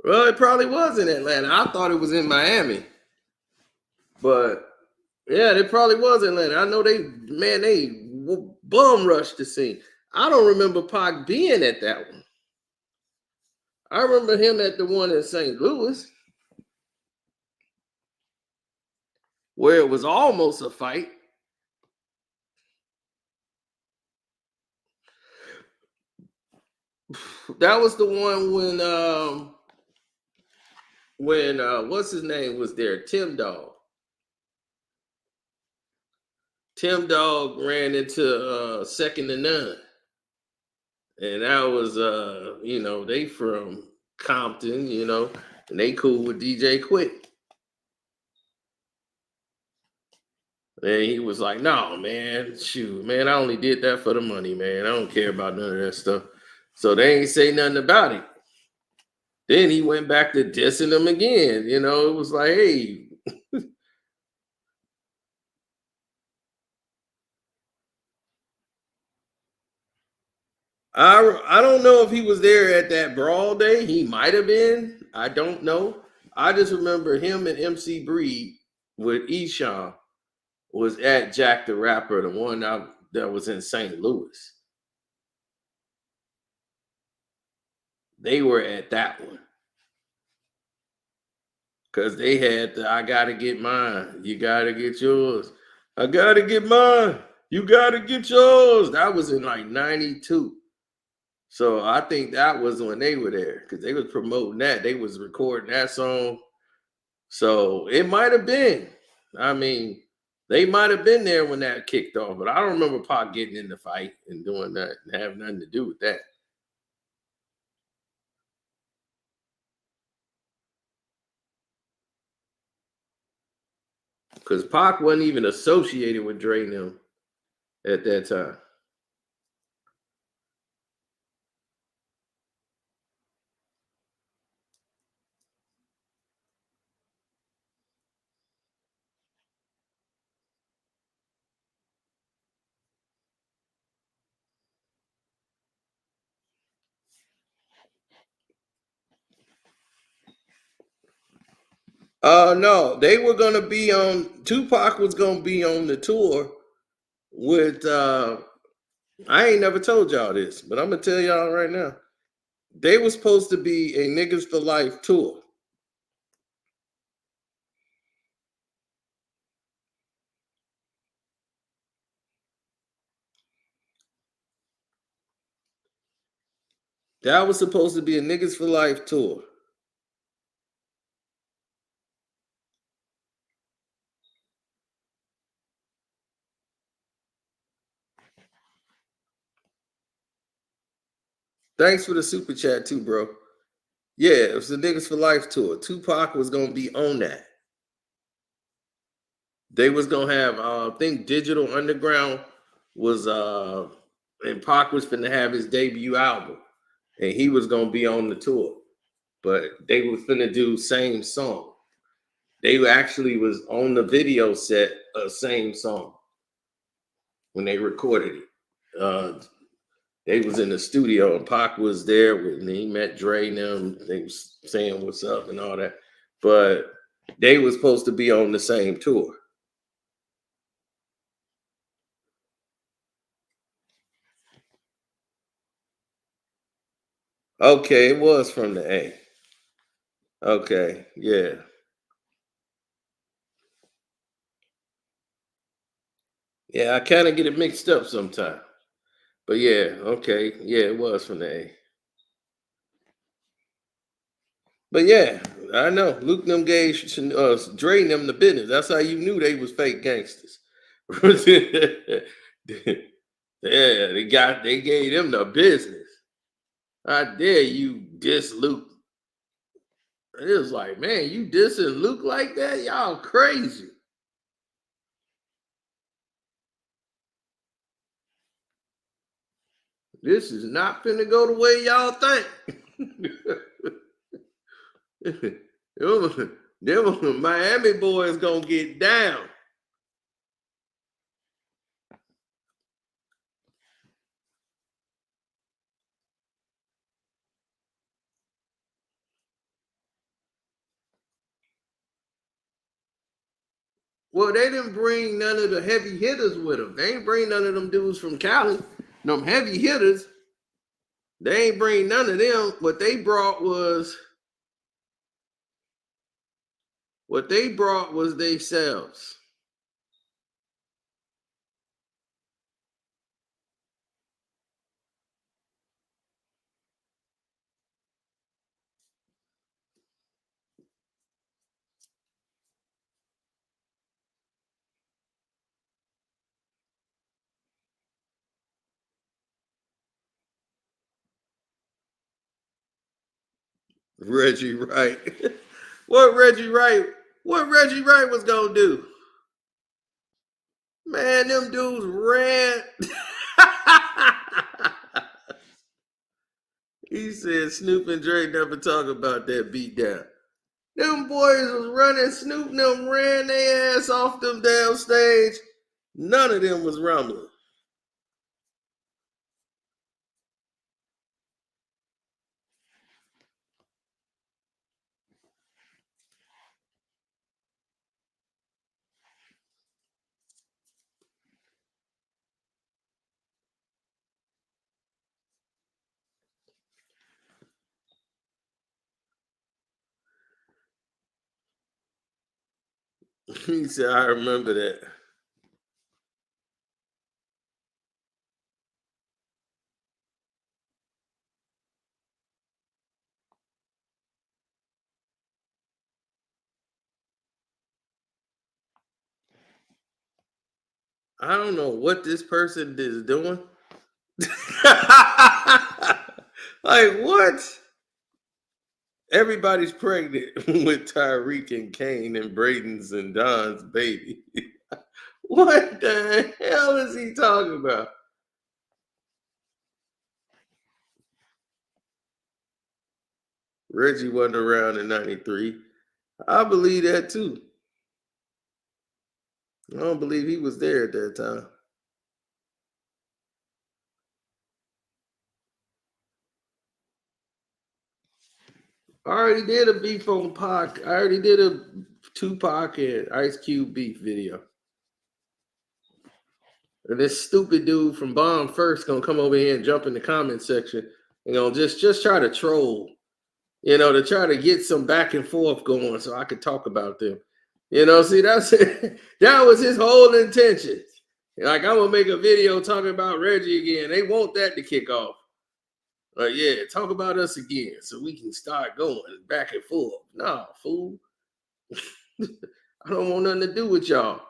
Well, it probably was in Atlanta. I thought it was in Miami, but yeah, it probably was Atlanta. I know they bum rushed the scene. I don't remember Pac being at that one. I remember him at the one in St. Louis where it was almost a fight. That was the one when what's his name was there? Tim Dog. Tim Dog ran into second to none. And that was they from Compton, and they cool with DJ Quick. And he was like, no, man, shoot, man, I only did that for the money, man. I don't care about none of that stuff. So they ain't say nothing about it. Then he went back to dissing them again. It was like, hey, I don't know if he was there at that brawl day. He might have been. I don't know. I just remember him and MC Breed with Eshawn was at Jack the Rapper, the one that was in St. Louis. They were at that one because they had I gotta get mine. You gotta get yours. I gotta get mine. You gotta get yours. That was in like 92. So I think that was when they were there because they was promoting that. They was recording that song. So it might have been. I mean, they might have been there when that kicked off, but I don't remember Pac getting in the fight and doing that and have nothing to do with that. Because Pac wasn't even associated with Dre and them at that time. No, they were gonna be on Tupac was gonna be on the tour with I ain't never told y'all this, but I'm gonna tell y'all right now. They were supposed to be a Niggas for Life tour. That was supposed to be a Niggas for Life tour. Thanks for the super chat too, bro. Yeah, it was the Niggas for Life tour. Tupac was gonna be on that. They was gonna have I think Digital Underground was and Pac was finna have his debut album and he was gonna be on the tour. But they was finna do same song. They actually was on the video set same song when they recorded it. They was in the studio and Pac was there with me. He met Dre and them. They was saying what's up and all that. But they was supposed to be on the same tour. Okay, it was from the A. Okay, yeah. Yeah, I kind of get it mixed up sometimes. But yeah, okay. Yeah, it was from the A. But yeah, I know. Luke them gave Dre and them the business. That's how you knew they was fake gangsters. Yeah, they gave them the business. How dare you diss Luke? It was like, man, you dissing Luke like that? Y'all crazy. This is not finna go the way y'all think. them Miami boys gonna get down. Well, they didn't bring none of the heavy hitters with them. They ain't bring none of them dudes from Cali. Them heavy hitters. They ain't bring none of them. What they brought was themselves. Reggie Wright. What Reggie Wright? What Reggie Wright was gonna do? Man, them dudes ran. He said Snoop and Dre never talk about that beatdown. Them boys was running. Snoop and them ran their ass off them damn stage. None of them was rumbling. He said, I remember that. I don't know what this person is doing. Like, what? Everybody's pregnant with Tariq and Kane and Braden's and Don's baby. What the hell is he talking about? Reggie wasn't around in 93. I believe that too. I don't believe he was there at that time. I already did a beef on Pac. I already did a Tupac and Ice Cube beef video. And this stupid dude from Bomb First gonna come over here and jump in the comment section and gonna just try to troll, to try to get some back and forth going so I could talk about them. See, that's that was his whole intention. Like, I'm gonna make a video talking about Reggie again. They want that to kick off. Like, yeah, talk about us again so we can start going back and forth. Nah, fool. I don't want nothing to do with y'all.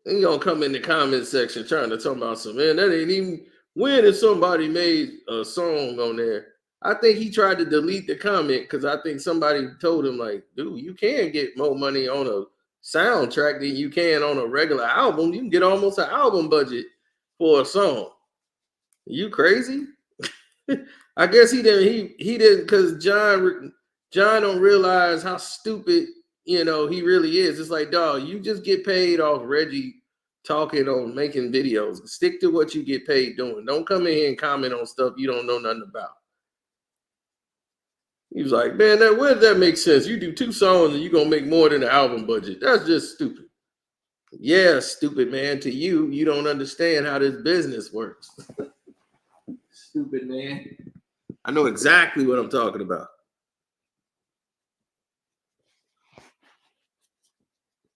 And you gonna come in the comment section trying to talk about some, man, that ain't even, when if somebody made a song on there. I think he tried to delete the comment because I think somebody told him, like, dude, you can get more money on a soundtrack than you can on a regular album. You can get almost an album budget for a song. You crazy? I guess he didn't because John don't realize how stupid he really is. It's like, dog, you just get paid off Reggie talking on making videos. Stick to what you get paid doing. Don't come in here and comment on stuff you don't know nothing about. He was like, man, where does that make sense? You do 2 songs and you're gonna make more than the album budget. That's just stupid. Yeah, stupid man. To you, you don't understand how this business works. Stupid man. I know exactly what I'm talking about.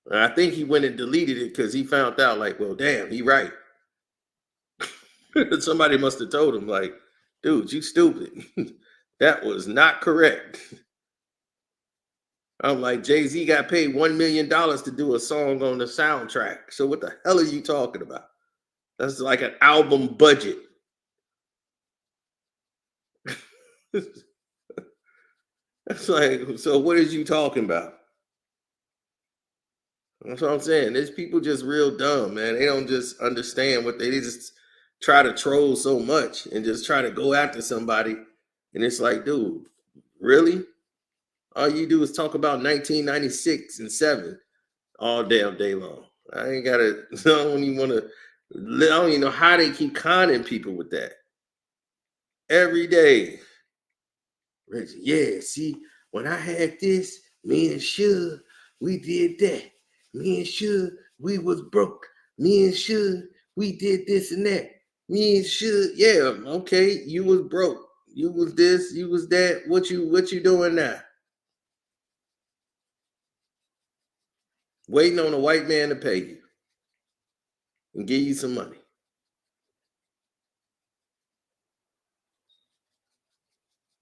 And I think he went and deleted it because he found out, like, well, damn, he right. Somebody must have told him, like, dude, you stupid. That was not correct. I'm like, Jay-Z got paid $1 million to do a song on the soundtrack. So what the hell are you talking about? That's like an album budget. That's like, so what is you talking about? That's what I'm saying. There's people just real dumb, man. They don't just understand they just try to troll so much and just try to go after somebody. And it's like, dude, really? All you do is talk about 1996 and 7 all damn day long. I ain't gotta, I don't even know how they keep conning people with that. Every day. Reggie, yeah, see, when I had this, me and Suge, we did that. Me and Suge, we was broke. Me and Suge, we did this and that. Me and Suge, yeah, okay, you was broke. You was this, you was that. What you doing now? Waiting on a white man to pay you and give you some money.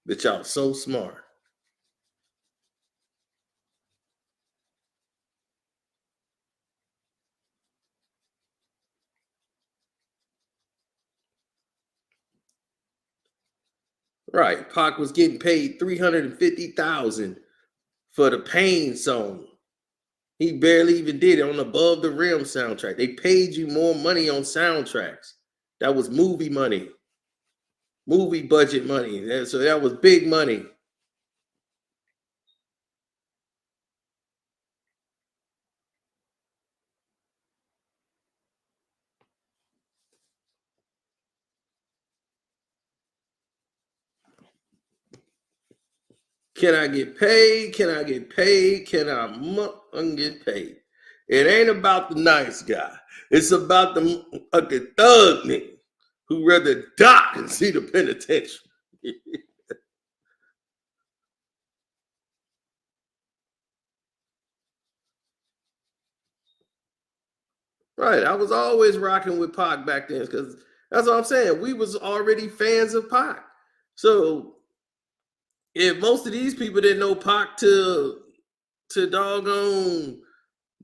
But y'all so smart. Right. Pac was getting paid $350,000 for the Pain song. He barely even did it on Above the Rim soundtrack. They paid you more money on soundtracks. That was movie money, movie budget money. So that was big money. Can I get paid? Can I get paid? Can I get paid? It ain't about the nice guy. It's about the thug nigga who rather die than see the penitentiary. Right. I was always rocking with Pac back then because that's what I'm saying. We was already fans of Pac. So if most of these people didn't know Pac to doggone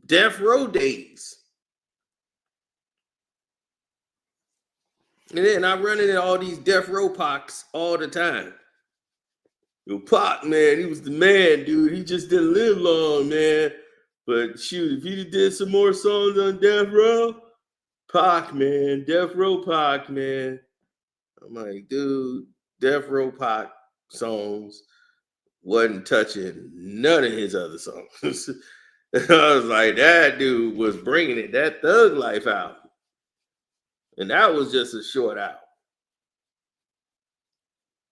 Death Row days. And then I run into all these Death Row Pacs all the time. Yo, Pac, man, he was the man, dude. He just didn't live long, man. But shoot, if he did some more songs on Death Row, Pac, man, Death Row Pac, man. I'm like, dude, Death Row Pac songs wasn't touching none of his other songs. I was like, that dude was bringing it, that Thug Life out. And that was just a short out.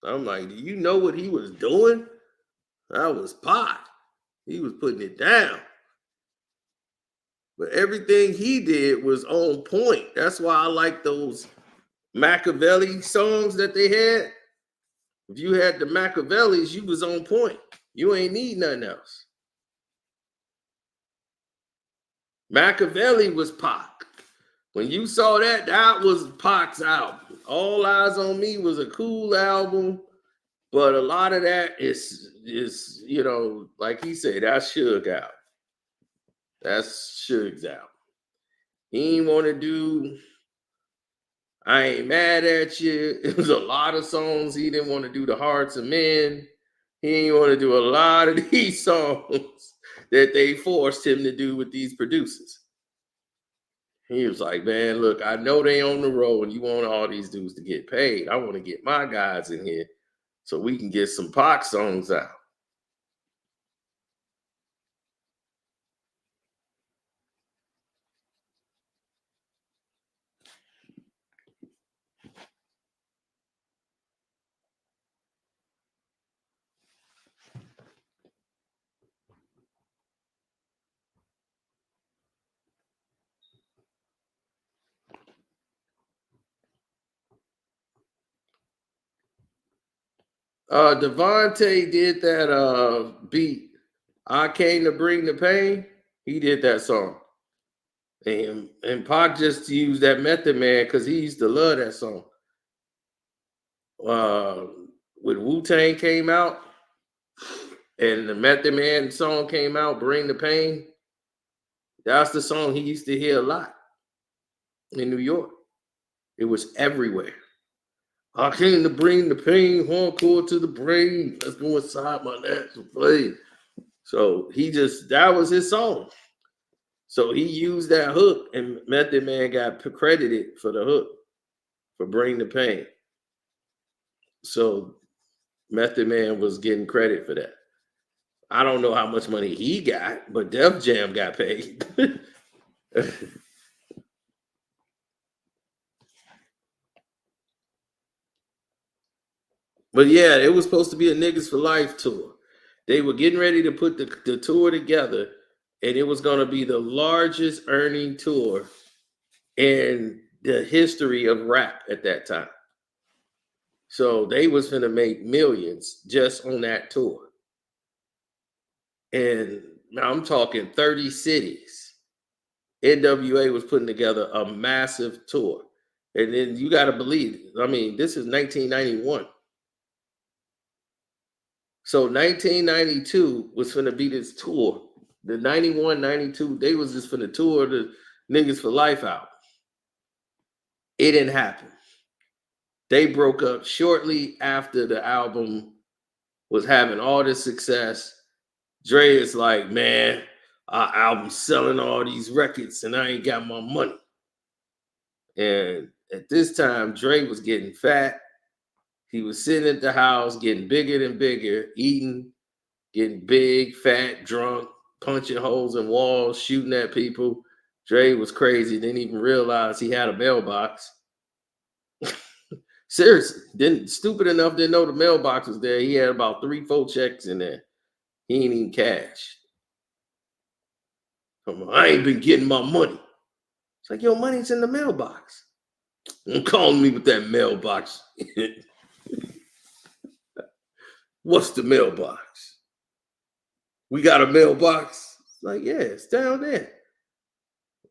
I'm like, do you know what he was doing? That was Pac. He was putting it down. But everything he did was on point. That's why I like those Machiavelli songs that they had. If you had the Machiavellis, you was on point. You ain't need nothing else. Machiavelli was Pac. When you saw that, that was Pac's album. All Eyes on Me was a cool album, but a lot of that is you know, like he said, that's Suge out. That's Suge's out. He ain't want to do I Ain't Mad at You. It was a lot of songs he didn't want to do. The Hearts of Men. He ain't want to do a lot of these songs that they forced him to do with these producers. He was like, man, look, I know they on the road and you want all these dudes to get paid. I want to get my guys in here so we can get some Pac songs out. Devontae did that beat. I Came to Bring the Pain. He did that song. And Pac just used that Method Man because he used to love that song. When Wu-Tang came out and the Method Man song came out, Bring the Pain, that's the song he used to hear a lot in New York. It was everywhere. I came to bring the pain, hardcore to the brain. Let's go inside my natural flame. So that was his song. So he used that hook, and Method Man got credited for the hook for Bring the Pain. So Method Man was getting credit for that. I don't know how much money he got, but Def Jam got paid. But yeah, it was supposed to be a Niggas for Life tour. They were getting ready to put the tour together, and it was going to be the largest earning tour in the history of rap at that time. So they was going to make millions just on that tour. And now I'm talking 30 cities. NWA was putting together a massive tour. And then you got to believe, I mean, this is 1991. So 1992 was going to be this tour. The 91, 92, they was just for the tour the Niggas for Life out. It didn't happen. They broke up shortly after the album was having all this success. Dre is like, man, our album's selling all these records and I ain't got my money. And at this time, Dre was getting fat. He was sitting at the house, getting bigger and bigger, eating, getting big, fat, drunk, punching holes in walls, shooting at people. Dre was crazy, didn't even realize he had a mailbox. Seriously, stupid enough didn't know the mailbox was there. He had about 3-4 checks in there. He ain't even cash. I ain't been getting my money. It's like, your money's in the mailbox. Don't call me with that mailbox. What's the mailbox? We got a mailbox? It's like, yeah, it's down there.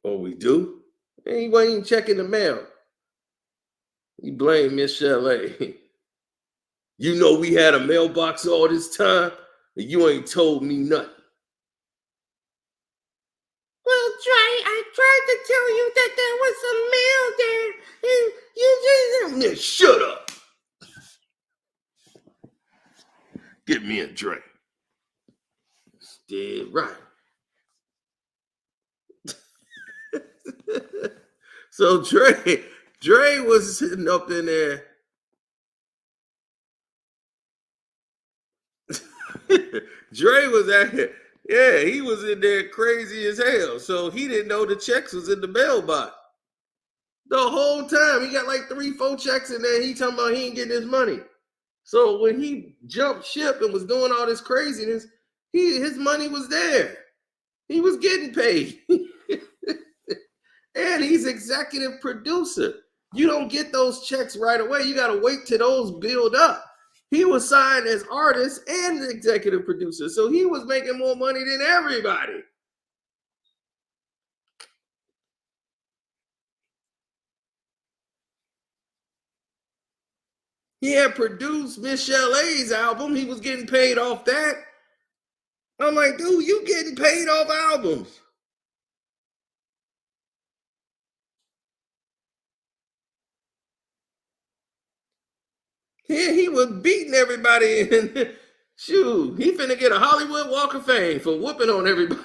Oh, we do? And he wasn't even checking the mail. He blamed Miss Chalet. You know we had a mailbox all this time, and you ain't told me nothing. Well, Dre, I tried to tell you that there was a mail there, and you just... Shut up. Get me a drink. Dead right. So Dre was sitting up in there. Dre was at it. Yeah, he was in there crazy as hell. So he didn't know the checks was in the mailbox. The whole time. He got like 3-4 checks in there. He talking about he ain't getting his money. So when he jumped ship and was doing all this craziness, his money was there. He was getting paid. And he's executive producer. You don't get those checks right away. You got to wait till those build up. He was signed as artist and the executive producer. So he was making more money than everybody. He had produced Miss Chalet's album. He was getting paid off that. I'm like, dude, you getting paid off albums. Yeah, he was beating everybody in. Shoot, he finna get a Hollywood Walk of Fame for whooping on everybody.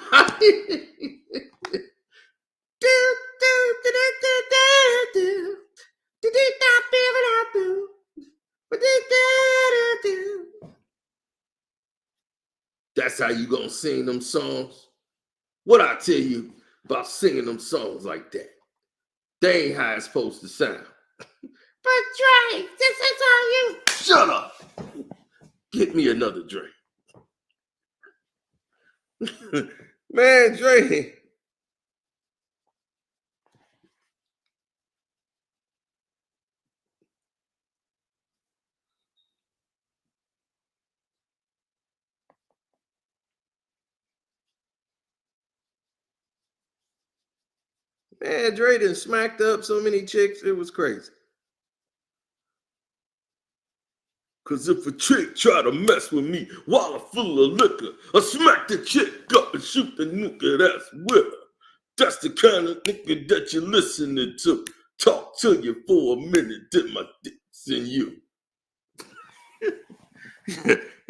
That's how you gonna sing them songs? What I tell you about singing them songs like that? They ain't how it's supposed to sound. But Dre, this is how you... Shut up! Get me another drink. Man, Dre. Man, Dre done smacked up so many chicks, it was crazy. Cause if a chick try to mess with me while I'm full of liquor, I smack the chick up and shoot the nigga that's with her. That's the kind of nigga that you're listening to. Talk to you for a minute, dip my dicks in you.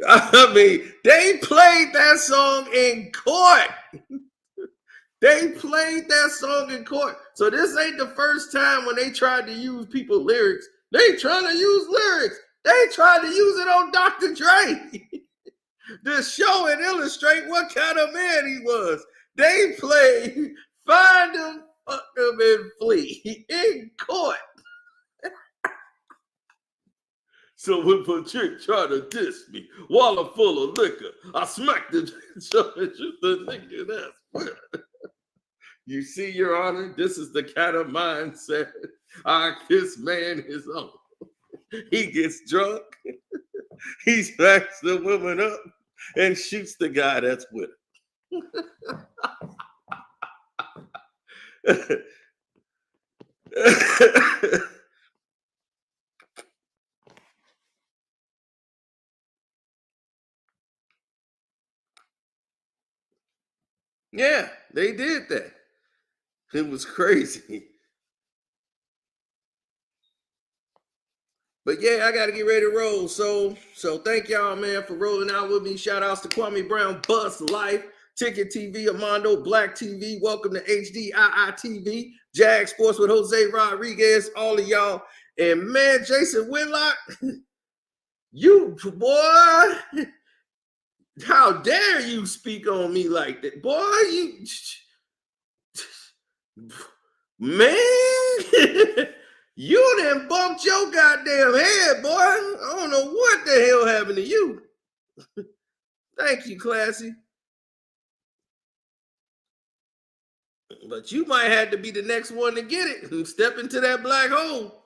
I mean, they played that song in court. They played that song in court. So this ain't the first time when they tried to use people's lyrics. They trying to use lyrics. They tried to use it on Dr. Dre to show and illustrate what kind of man he was. They played Find Him, Fuck Him, and Flee in court. So when a chick tried to diss me, wallet full of liquor, I smacked the nigga. That's what. You see, Your Honor, this is the kind of mindset this man is on. He gets drunk, he smacks the woman up, and shoots the guy that's with him. Yeah, they did that. It was crazy. But yeah, I gotta get ready to roll. So thank y'all, man, for rolling out with me. Shout outs to Kwame Brown, Buzz Life, Ticket TV, Armando, Black TV. Welcome to HDII TV, Jag Sports with Jose Rodriguez, all of y'all. And man, Jason Whitlock, you boy, how dare you speak on me like that? Boy, you man. You done bumped your goddamn head, boy. I don't know what the hell happened to you. Thank you, Classy. But you might have to be the next one to get it and step into that black hole.